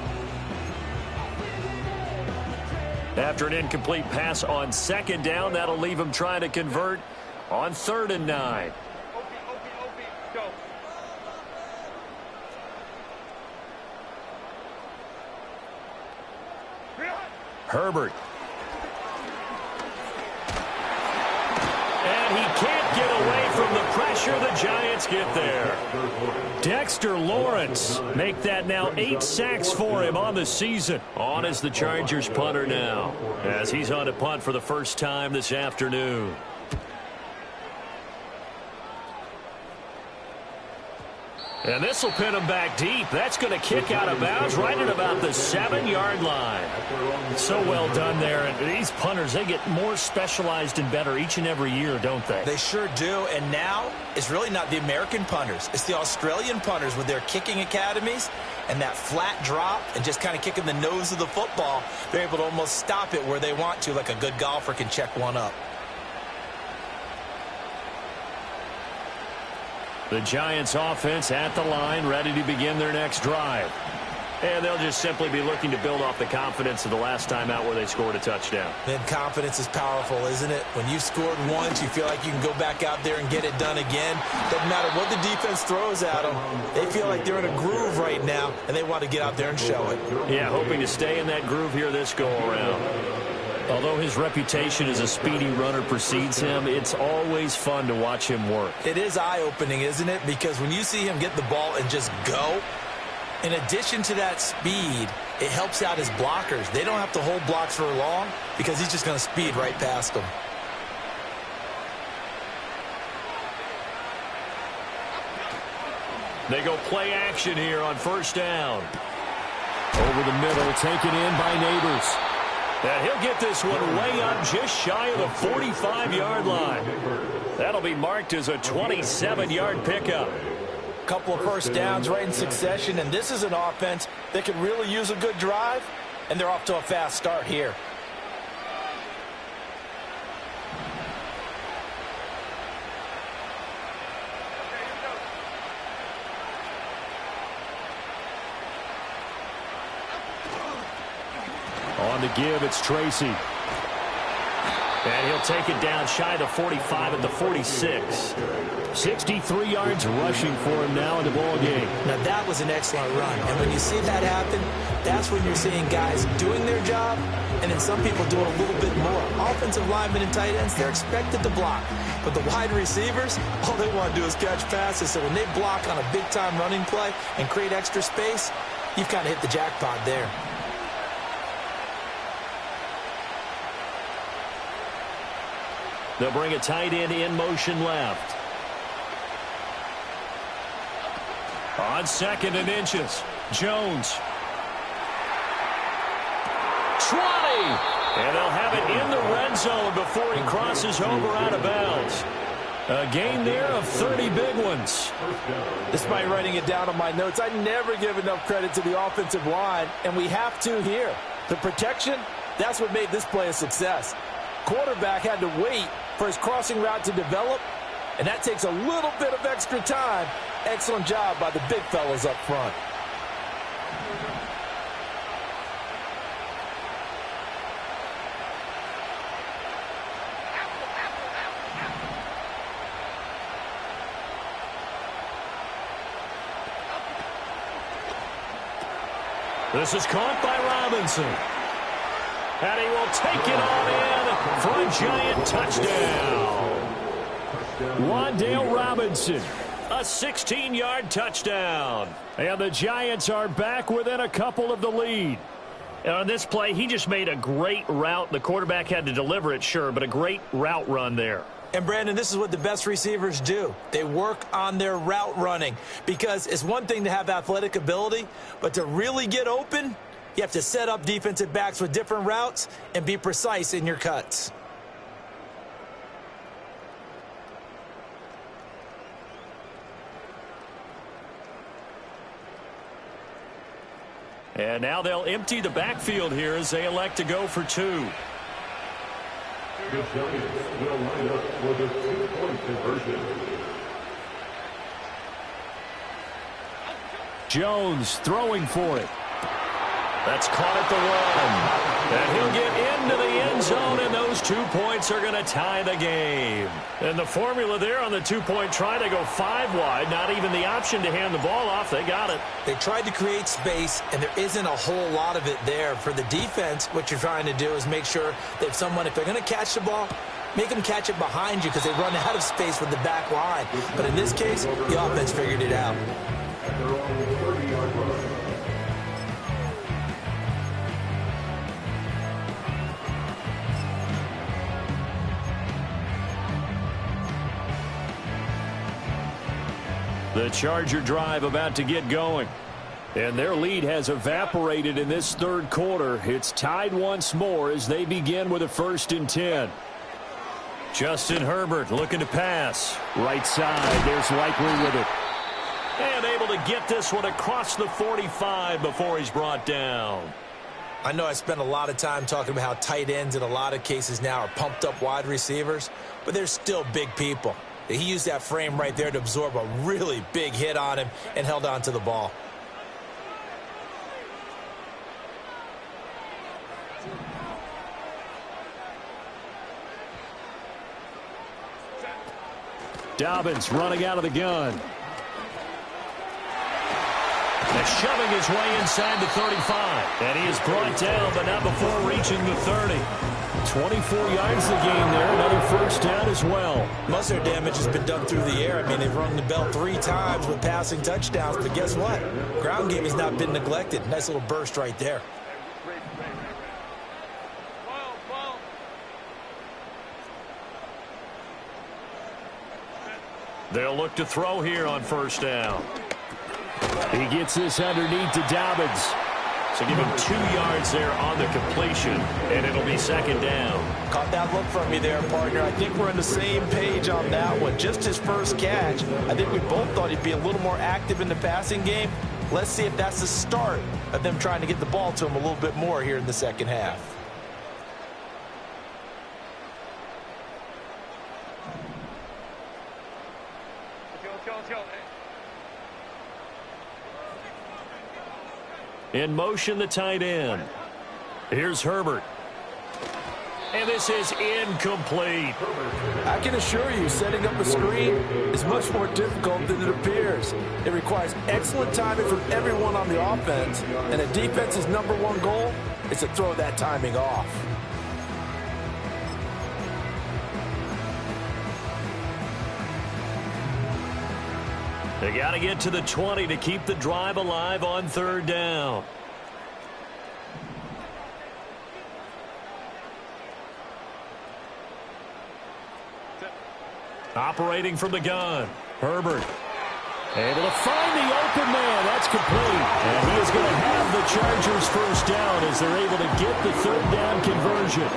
After an incomplete pass on 2nd down, that'll leave him trying to convert on 3rd and 9. Herbert. And he can't get away from the pressure. The Giants get there. Dexter Lawrence make that now 8 sacks for him on the season. On as the Chargers punter now, as he's on to punt for the first time this afternoon. And this will pin him back deep. That's going to kick out of bounds right at about the 7-yard line. So well done there. And these punters, they get more specialized and better each and every year, don't they? They sure do. And now it's really not the American punters. It's the Australian punters with their kicking academies and that flat drop and just kind of kicking the nose of the football. They're able to almost stop it where they want to, like a good golfer can check one up. The Giants offense at the line, ready to begin their next drive. And they'll just simply be looking to build off the confidence of the last time out where they scored a touchdown. Then confidence is powerful, isn't it? When you've scored once, you feel like you can go back out there and get it done again. Doesn't matter what the defense throws at them. They feel like they're in a groove right now, and they want to get out there and show it. Yeah, hoping to stay in that groove here this go-around. Although his reputation as a speedy runner precedes him, it's always fun to watch him work. It is eye-opening, isn't it? Because when you see him get the ball and just go, in addition to that speed, it helps out his blockers. They don't have to hold blocks for long because he's just going to speed right past them. They go play action here on first down. Over the middle, taken in by Neighbors. And he'll get this one way up just shy of the 45-yard line. That'll be marked as a 27-yard pickup. Couple of first downs right in succession, and this is an offense that could really use a good drive, and they're off to a fast start here. On the give, it's Tracy. And he'll take it down shy of the 45 at the 46. 63 yards rushing for him now in the ball game. Now that was an excellent run, and when you see that happen, that's when you're seeing guys doing their job, and then some people doing a little bit more. Offensive linemen and tight ends, they're expected to block. But the wide receivers, all they want to do is catch passes. So when they block on a big-time running play and create extra space, you've kind of hit the jackpot there. They'll bring a tight end in motion left. On 2nd and inches, Jones. 20! And they'll have it in the red zone before he crosses over out of bounds. A gain there of 30 big ones. Despite writing it down on my notes, I never give enough credit to the offensive line, and we have to here. The protection, that's what made this play a success. Quarterback had to wait for his crossing route to develop, and that takes a little bit of extra time. Excellent job by the big fellas up front. This is caught by Robinson. And he will take it on in for a giant touchdown. Wan'Dale Robinson, a 16-yard touchdown. And the Giants are back within a couple of the lead. And on this play, he just made a great route. The quarterback had to deliver it, sure, but a great route run there. And, Brandon, this is what the best receivers do. They work on their route running, because it's one thing to have athletic ability, but to really get open, you have to set up defensive backs with different routes and be precise in your cuts. And now they'll empty the backfield here as they elect to go for 2. The Giants will line up for the 2-point conversion. Jones throwing for it. That's caught at the 1. And he'll get into the end zone, and those 2 points are going to tie the game. And the formula there on the 2-point try, they go 5 wide. Not even the option to hand the ball off. They got it. They tried to create space, and there isn't a whole lot of it there. For the defense, what you're trying to do is make sure that if they're going to catch the ball, make them catch it behind you because they run out of space with the back line. But in this case, the offense figured it out. At their own 30-yard line. The Charger drive about to get going. And their lead has evaporated in this third quarter. It's tied once more as they begin with a 1st and 10. Justin Herbert looking to pass. Right side, there's Likely with it. And able to get this one across the 45 before he's brought down. I know I spent a lot of time talking about how tight ends in a lot of cases now are pumped up wide receivers, but they're still big people. He used that frame right there to absorb a really big hit on him and held on to the ball. Dobbins running out of the gun. And shoving his way inside the 35. And he is brought down, but not before reaching the 30. 24 yards the game there. Another first down as well. Most of their damage has been done through the air. I mean, they've rung the bell 3 times with passing touchdowns. But guess what? Ground game has not been neglected. Nice little burst right there. They'll look to throw here on first down. He gets this underneath to Dobbins. So give him 2 yards there on the completion, and it'll be second down. Caught that look from me there, partner. I think we're on the same page on that one. Just his first catch. I think we both thought he'd be a little more active in the passing game. Let's see if that's the start of them trying to get the ball to him a little bit more here in the second half. In motion, the tight end. Here's Herbert. And this is incomplete. I can assure you, setting up a screen is much more difficult than it appears. It requires excellent timing from everyone on the offense, and a defense's #1 goal is to throw that timing off. They got to get to the 20 to keep the drive alive on 3rd down. Operating from the gun, Herbert. Able to find the open man. That's complete. And he is going to have the Chargers first down as they're able to get the 3rd down conversion.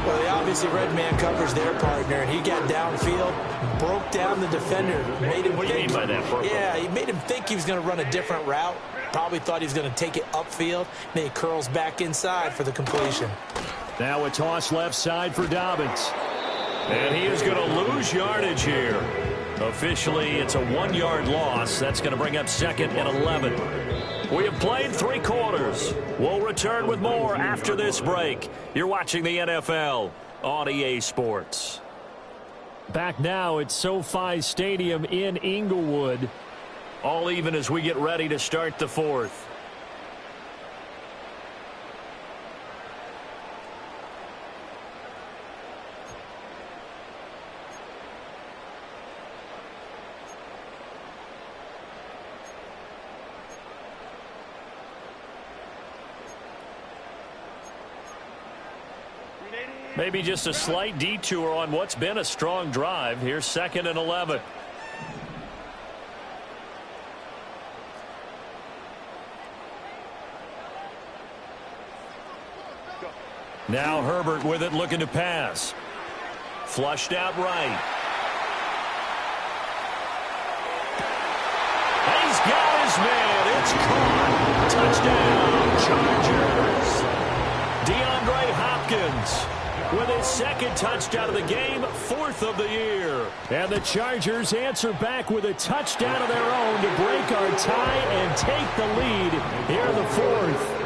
Well, they obviously red man covers their partner, and he got downfield, broke down the defender, made him What do you mean by that, Purple? Yeah, he made him think he was going to run a different route. Probably thought he was going to take it upfield. Then he curls back inside for the completion. Now a toss left side for Dobbins. And he is going to lose yardage here. Officially, it's a 1-yard loss. That's going to bring up 2nd and 11. We have played 3 quarters. We'll return with more after this break. You're watching the NFL on EA Sports. Back now at SoFi Stadium in Inglewood. All even as we get ready to start the 4th. Maybe just a slight detour on what's been a strong drive. Here's 2nd and 11. Now Herbert with it, looking to pass. Flushed out right. He's got his man. It's caught. Touchdown, Chargers. DeAndre Hopkins with his 2nd touchdown of the game, 4th of the year. And the Chargers answer back with a touchdown of their own to break our tie and take the lead here in the 4th.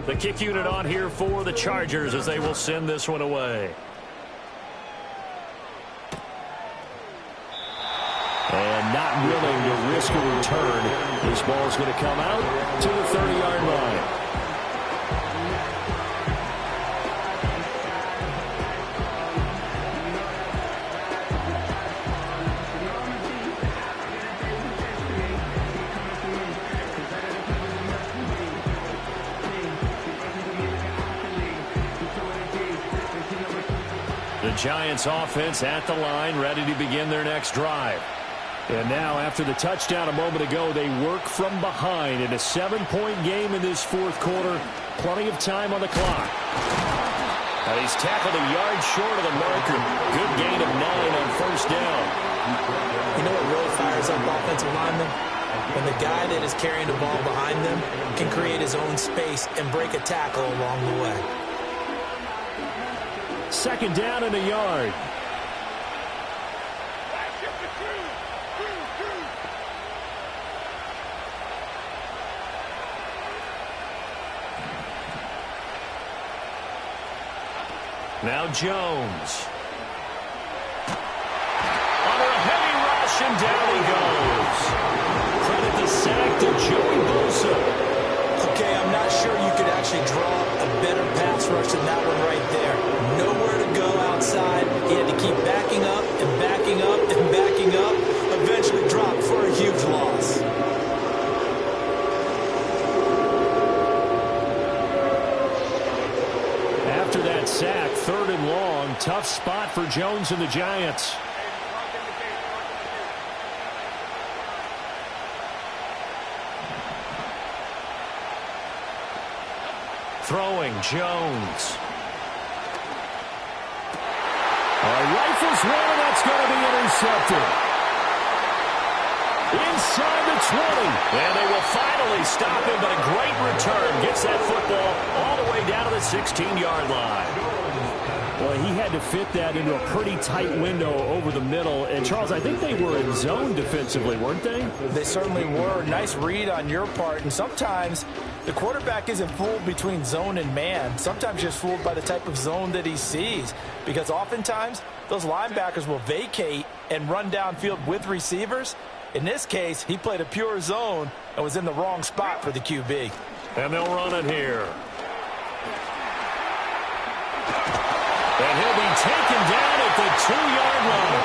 The kick unit on here for the Chargers as they will send this one away. And not willing to risk a return. This ball is going to come out to the 30-yard line. The Giants offense at the line, ready to begin their next drive. And now, after the touchdown a moment ago, they work from behind in a 7-point game in this 4th quarter. Plenty of time on the clock. And he's tackled a yard short of the marker. Good gain of 9 on 1st down. You know what really fires up offensive linemen? When the guy that is carrying the ball behind them can create his own space and break a tackle along the way. 2nd down and a yard. Now Jones. Under a heavy rush, and down he goes. Credit the sack to Joey Bosa. Okay, I'm not sure you could actually draw a better pass rush than that one right there. Nowhere to go outside. He had to keep backing up and backing up and backing up. Eventually dropped for a huge loss. After that sack, tough spot for Jones and the Giants. Throwing Jones. Rifles one, that's going to be intercepted. Inside the 20. And they will finally stop him, but a great return. Gets that football all the way down to the 16-yard line. Well, he had to fit that into a pretty tight window over the middle. And, Charles, I think they were in zone defensively, weren't they? They certainly were. Nice read on your part. And sometimes the quarterback isn't fooled between zone and man. Sometimes just fooled by the type of zone that he sees. Because oftentimes those linebackers will vacate and run downfield with receivers. In this case, he played a pure zone and was in the wrong spot for the QB. And they'll run it here. And he'll be taken down at the 2-yard line.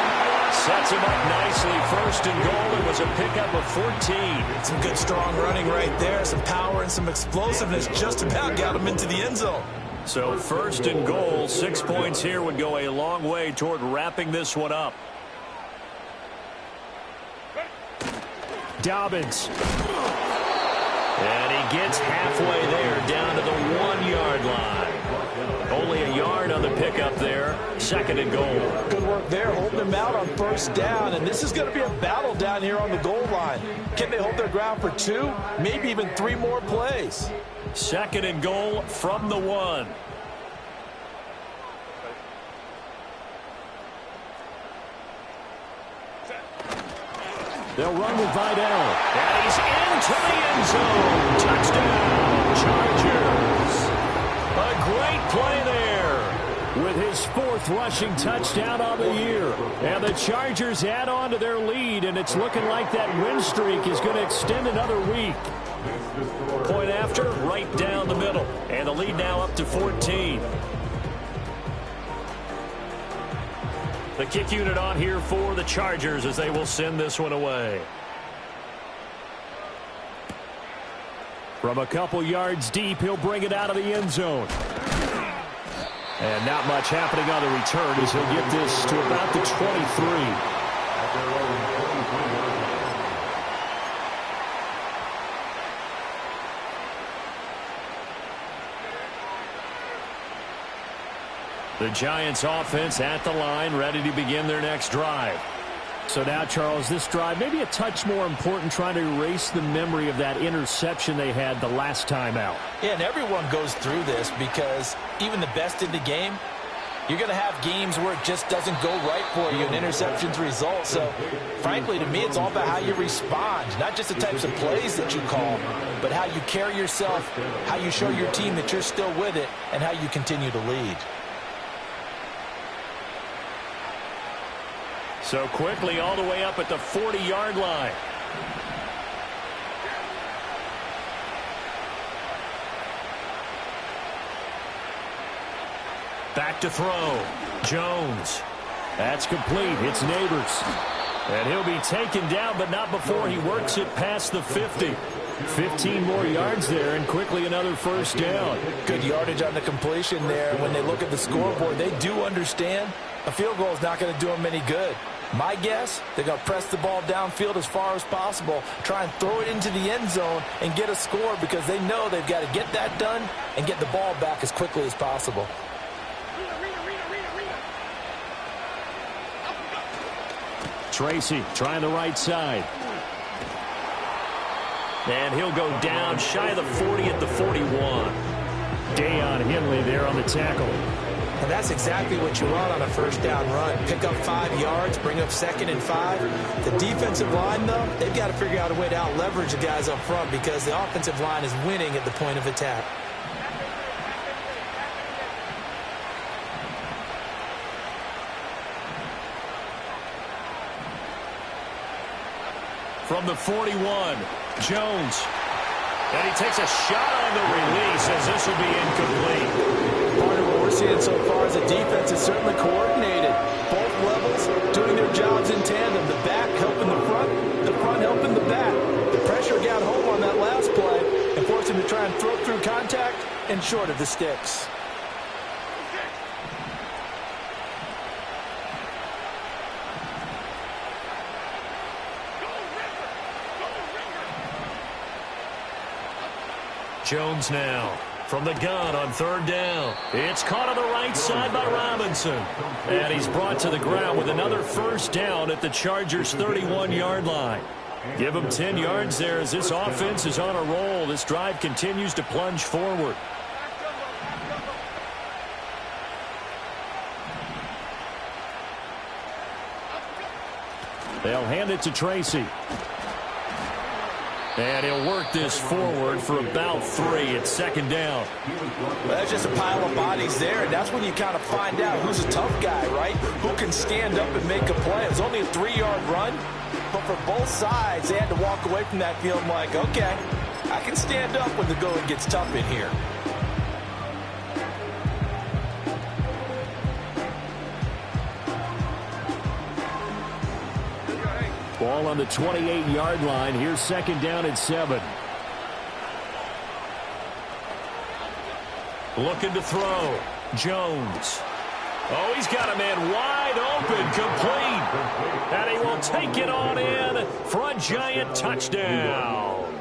Sets him up nicely. First and goal. It was a pickup of 14. Some good strong running right there. Some power and some explosiveness just about got him into the end zone. So first and goal, 6 points here would go a long way toward wrapping this one up. Dobbins. And he gets halfway there down to the 1-yard line. Only a yard on the pickup there. Second and goal. Good work there, holding them out on first down. And this is going to be a battle down here on the goal line. Can they hold their ground for 2, maybe even 3 more plays? Second and goal from the 1. They'll run with Vidal. And he's into the end zone. Touchdown, Chargers. A great play there with his 4th rushing touchdown on the year. And the Chargers add on to their lead, and it's looking like that win streak is going to extend another week. Point after, right down the middle. And the lead now up to 14. The kick unit on here for the Chargers as they will send this one away. From a couple yards deep, he'll bring it out of the end zone. And not much happening on the return as he'll get this to about the 23. The Giants offense at the line, ready to begin their next drive. So now, Charles, this drive maybe a touch more important, trying to erase the memory of that interception they had the last time out. Yeah, and everyone goes through this because even the best in the game, you're going to have games where it just doesn't go right for you and interceptions result. So, frankly, to me, it's all about how you respond, not just the types of plays that you call, but how you carry yourself, how you show your team that you're still with it, and how you continue to lead. So quickly all the way up at the 40-yard line. Back to throw. Jones. That's complete. It's Neighbors. And he'll be taken down, but not before he works it past the 50. 15 more yards there, and quickly another first down. Good yardage on the completion there. When they look at the scoreboard, they do understand a field goal is not going to do them any good. My guess, they're going to press the ball downfield as far as possible, try and throw it into the end zone and get a score because they know they've got to get that done and get the ball back as quickly as possible. Tracy trying the right side. And he'll go down shy of the 40 at the 41. Deion Henley there on the tackle. And that's exactly what you want on a first down run. Pick up 5 yards, bring up 2nd and 5. The defensive line, though, they've got to figure out a way to out-leverage the guys up front because the offensive line is winning at the point of attack. From the 41, Jones. And he takes a shot on the release as this will be incomplete. Part of what we're seeing so far is the defense is certainly coordinated. Both levels doing their jobs in tandem. The back helping the front helping the back. The pressure got home on that last play and forced him to try and throw through contact and short of the sticks. Jones now from the gun on third down. It's caught on the right side by Robinson. And he's brought to the ground with another first down at the Chargers' 31-yard line. Give him 10 yards there as this offense is on a roll. This drive continues to plunge forward. They'll hand it to Tracy. And he'll work this forward for about 3. It's second down. Well, that's just a pile of bodies there, and that's when you kind of find out who's a tough guy, right? Who can stand up and make a play. It was only a 3-yard run, but for both sides, they had to walk away from that feeling like, okay, I can stand up when the going gets tough in here. Ball on the 28-yard line. Here's second down at 7. Looking to throw. Jones. Oh, he's got a man wide open, complete. And he will take it on in for a giant touchdown.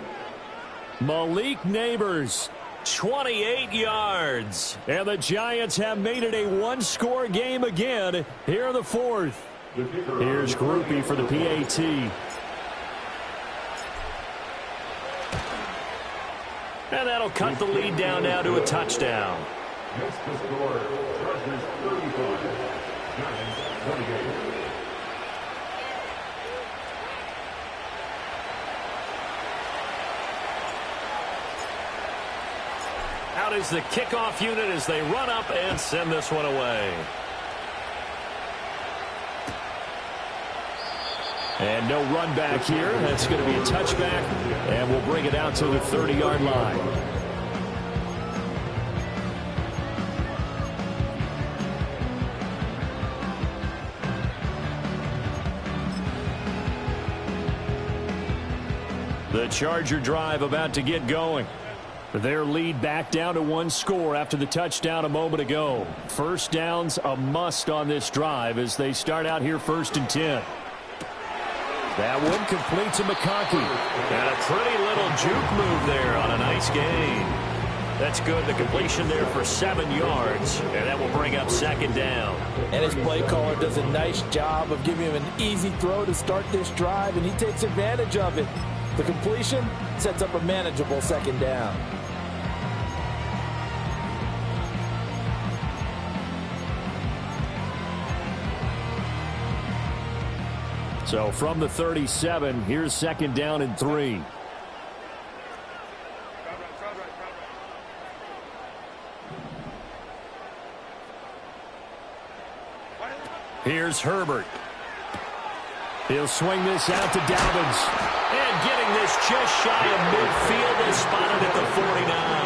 Malik Neighbors, 28 yards. And the Giants have made it a one-score game again here in the fourth. Here's Groupie for the PAT. And that'll cut the lead down now to a touchdown. Next to score, Chargers 35, Giants 28. Out is the kickoff unit as they run up and send this one away. And no run back here. That's going to be a touchback, and we'll bring it out to the 30-yard line. The Charger drive about to get going. Their lead back down to 1 score after the touchdown a moment ago. First down's a must on this drive as they start out here 1st and 10. That one complete to McConkey. And a pretty little juke move there on a nice gain. That's good. The completion there for 7 yards. And that will bring up second down. And his play caller does a nice job of giving him an easy throw to start this drive, and he takes advantage of it. The completion sets up a manageable second down. So from the 37, here's second down and 3. Here's Herbert. He'll swing this out to Dobbins. And getting this just shy of midfield is spotted at the 49.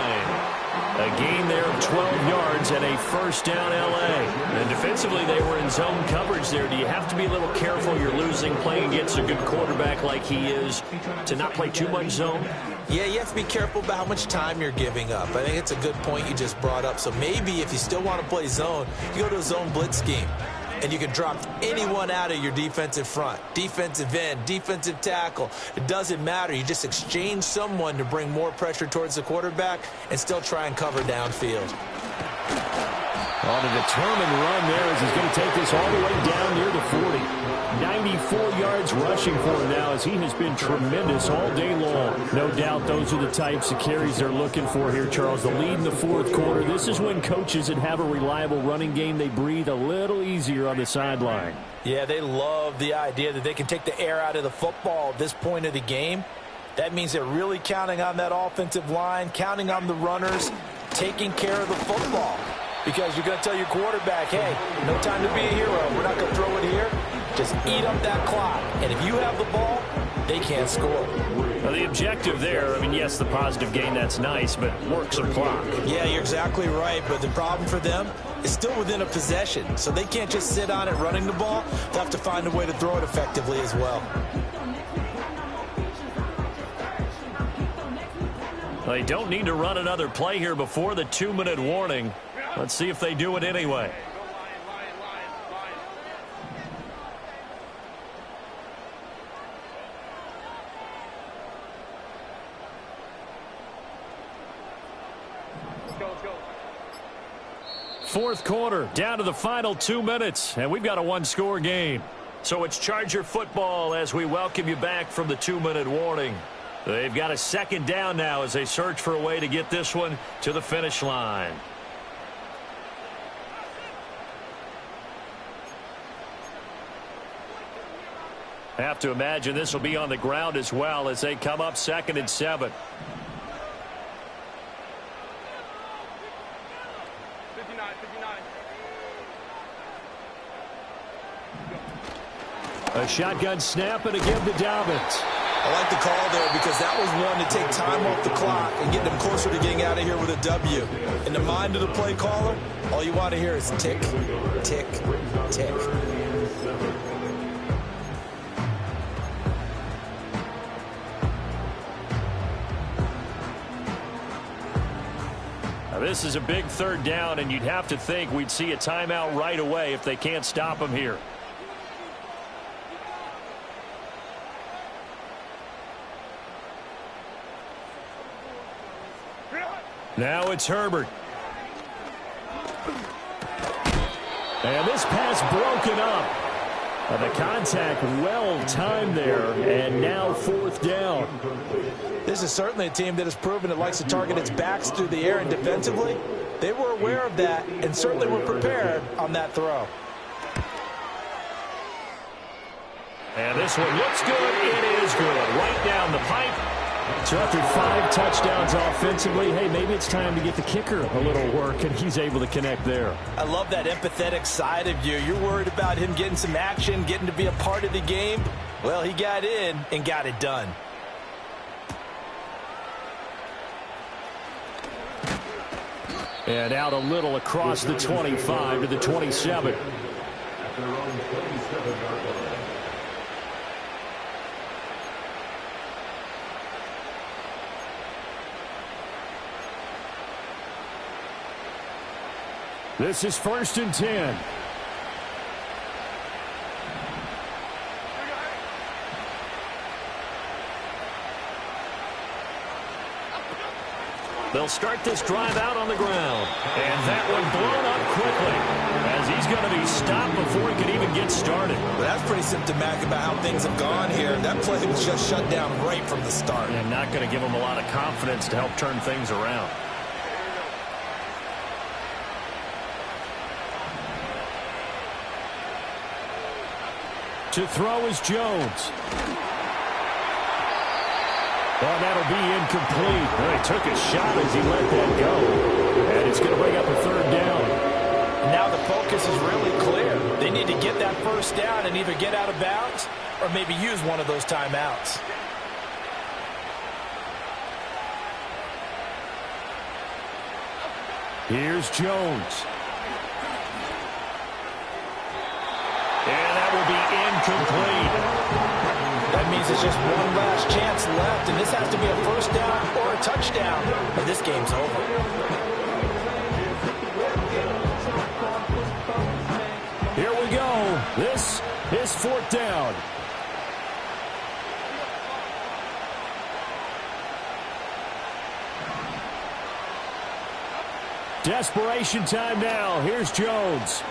A gain there of 12 yards and a first down L.A. And defensively, they were in zone coverage there. Do you have to be a little careful? You're losing playing against a good quarterback like he is to not play too much zone? Yeah, you have to be careful about how much time you're giving up. I think it's a good point you just brought up. So maybe if you still want to play zone, you go to a zone blitz scheme. And you can drop anyone out of your defensive front, defensive end, defensive tackle. It doesn't matter. You just exchange someone to bring more pressure towards the quarterback and still try and cover downfield. On a determined run there as he's going to take this all the way down near the 40. 94 yards rushing for him now as he has been tremendous all day long. No doubt those are the types of carries they're looking for here, Charles. The lead in the fourth quarter. This is when coaches that have a reliable running game, they breathe a little easier on the sideline. Yeah, they love the idea that they can take the air out of the football at this point of the game. That means they're really counting on that offensive line, counting on the runners, taking care of the football. Because you're going to tell your quarterback, hey, no time to be a hero. We're not going to throw it here. Just eat up that clock. And if you have the ball, they can't score. Well, the objective there, I mean, yes, the positive gain, that's nice, but work some clock. Yeah, you're exactly right. But the problem for them is still within a possession. So they can't just sit on it running the ball. They'll have to find a way to throw it effectively as well. They don't need to run another play here before the 2-minute warning. Let's see if they do it anyway. fourth quarter, down to the final 2 minutes, and we've got a one-score game. So it's Charger football as we welcome you back from the 2-minute warning. They've got a second down now as they search for a way to get this one to the finish line. Have to imagine this will be on the ground as well as they come up 2nd and 7. 59. A shotgun snap and a give to Dobbins. I like the call there because that was one to take time off the clock and get them closer to getting out of here with a W. In the mind of the play caller, all you want to hear is tick, tick, tick. Now, this is a big third down, and you'd have to think we'd see a timeout right away if they can't stop him here. Now it's Herbert. And this pass broken up. The contact well timed there, and now 4th down. This is certainly a team that has proven it likes to target its backs through the air and defensively. They were aware of that and certainly were prepared on that throw. And this one looks good. It is good. Right down the pipe. So after 5 touchdowns offensively, hey, maybe it's time to get the kicker a little work, and he's able to connect there. I love that empathetic side of you. You're worried about him getting some action, getting to be a part of the game. Well, he got in and got it done. And out a little across the 25 to the 27. At their own 27-yard line. This is 1st and 10. They'll start this drive out on the ground. And that one blown up quickly as he's going to be stopped before he can even get started. But that's pretty symptomatic about how things have gone here. That play was just shut down right from the start. And not going to give him a lot of confidence to help turn things around. To throw is Jones. Well, that'll be incomplete. Well, he took a shot as he let that go. And it's going to bring up a 3rd down. Now the focus is really clear. They need to get that 1st down and either get out of bounds or maybe use one of those timeouts. Here's Jones. And that will be incomplete. That means it's just one last chance left, and this has to be a 1st down or a touchdown, or this game's over. Here we go. This is 4th down. Desperation time now. Here's Jones.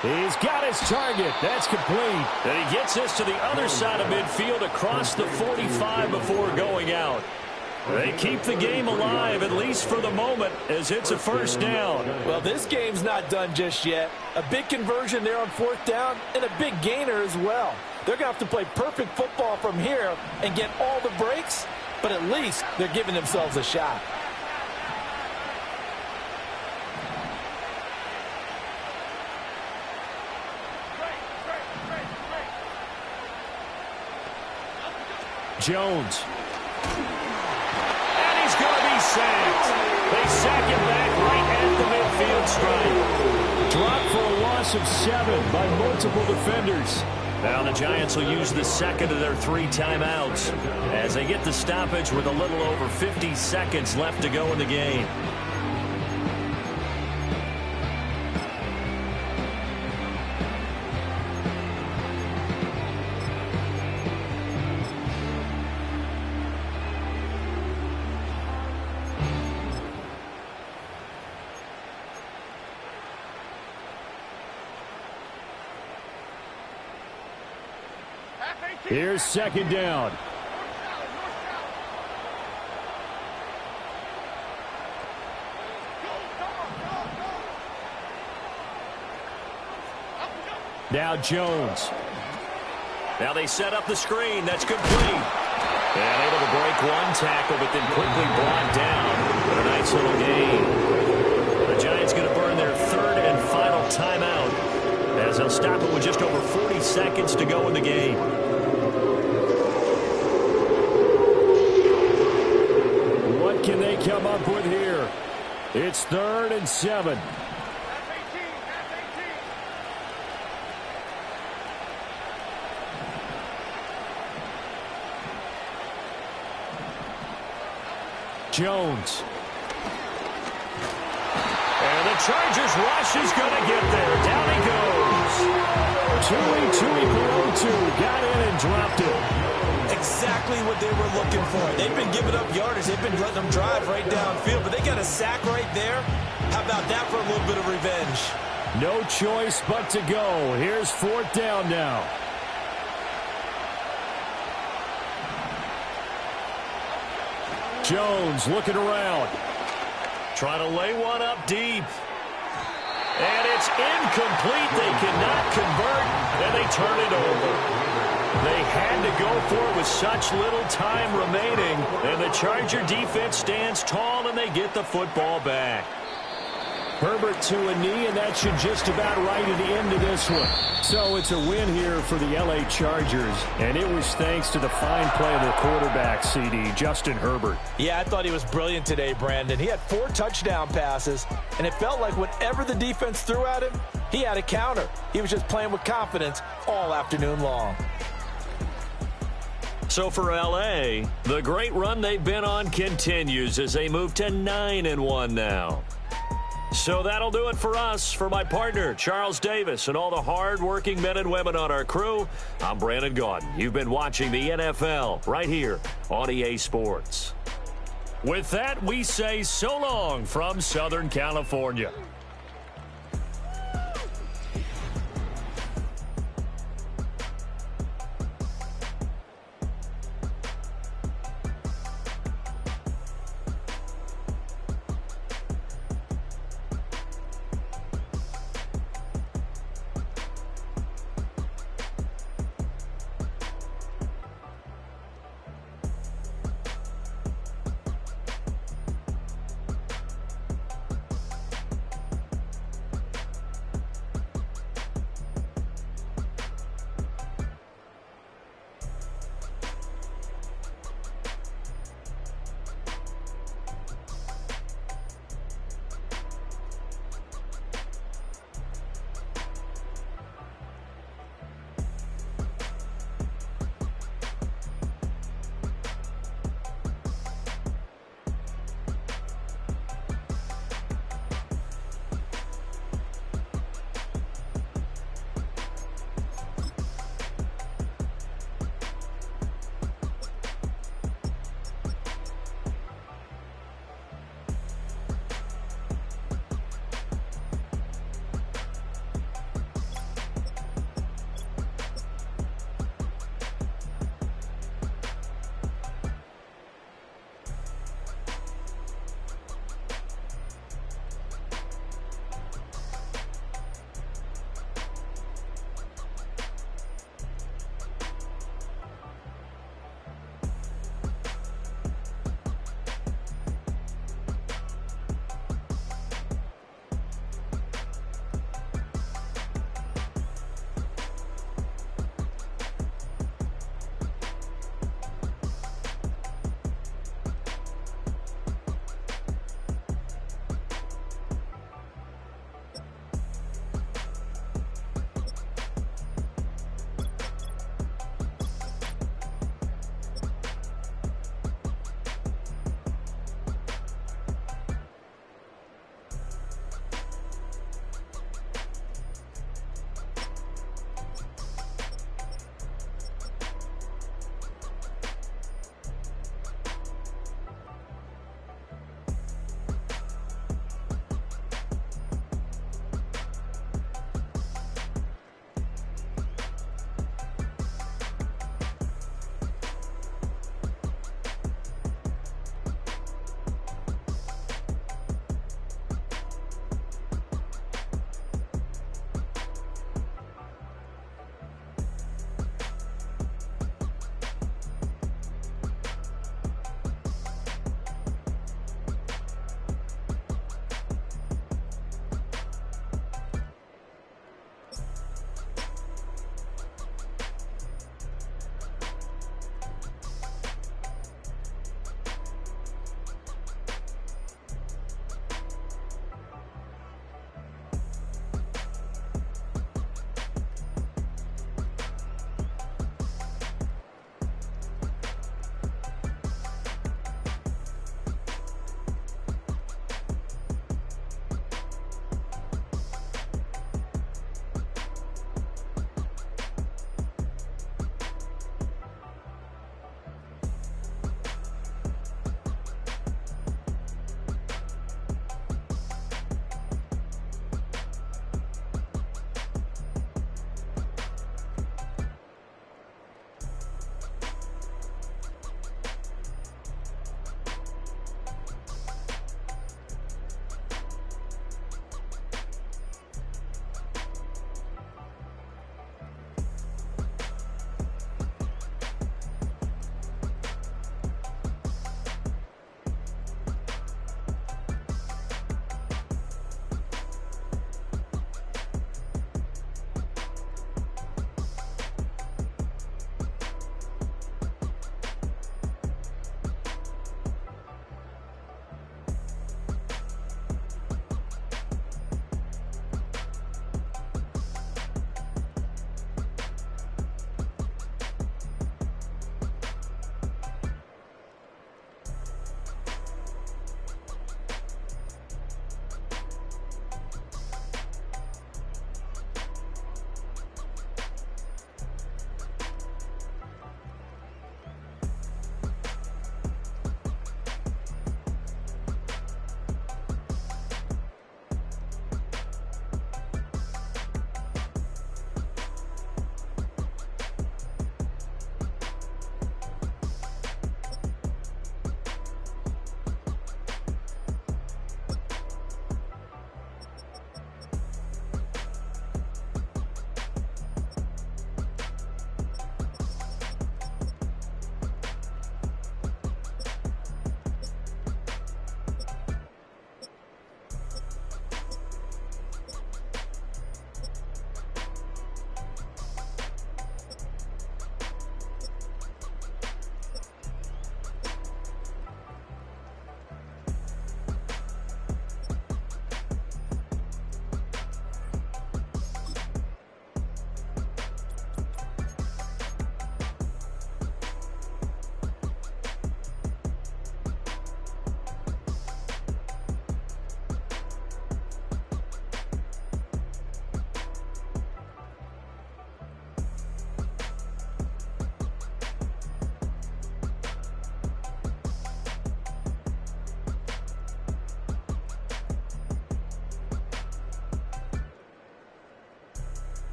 He's got his target. That's complete. And he gets this to the other side of midfield across the 45 before going out. They keep the game alive, at least for the moment, as it's a 1st down. Well, this game's not done just yet. A big conversion there on 4th down and a big gainer as well. They're going to have to play perfect football from here and get all the breaks, but at least they're giving themselves a shot. Jones. And he's going to be sacked. They sack him back right at the midfield stripe. Dropped for a loss of 7 by multiple defenders. Now the Giants will use the 2nd of their 3 timeouts as they get the stoppage with a little over 50 seconds left to go in the game. Here's second down. Now Jones. Now they set up the screen. That's complete. And able to break one tackle, but then quickly brought down. But a nice little gain. The Giants going to burn their third and final timeout as they'll stop it with just over 40 seconds to go in the game. What can they come up with here? It's 3rd and 7. Jones. And the Chargers rush is going to get there. Down he goes. Tui Perotu got in and dropped it. Exactly what they were looking for. They've been giving up yardage. They've been letting them drive right downfield, but they got a sack right there. How about that for a little bit of revenge? No choice but to go. Here's 4th down now. Jones looking around. Trying to lay one up deep. And it's incomplete. They cannot convert, and they turn it over. They had to go for it with such little time remaining, and the Charger defense stands tall, and they get the football back. Herbert to a knee, and that should just about right at the end of this one. So it's a win here for the L.A. Chargers, and it was thanks to the fine play of their quarterback, CD, Justin Herbert. Yeah, I thought he was brilliant today, Brandon. He had 4 touchdown passes, and it felt like whenever the defense threw at him, he had a counter. He was just playing with confidence all afternoon long. So for L.A., the great run they've been on continues as they move to 9-1 now. So that'll do it for us. For my partner, Charles Davis, and all the hard-working men and women on our crew, I'm Brandon Gaudin. You've been watching the NFL right here on EA Sports. With that, we say so long from Southern California.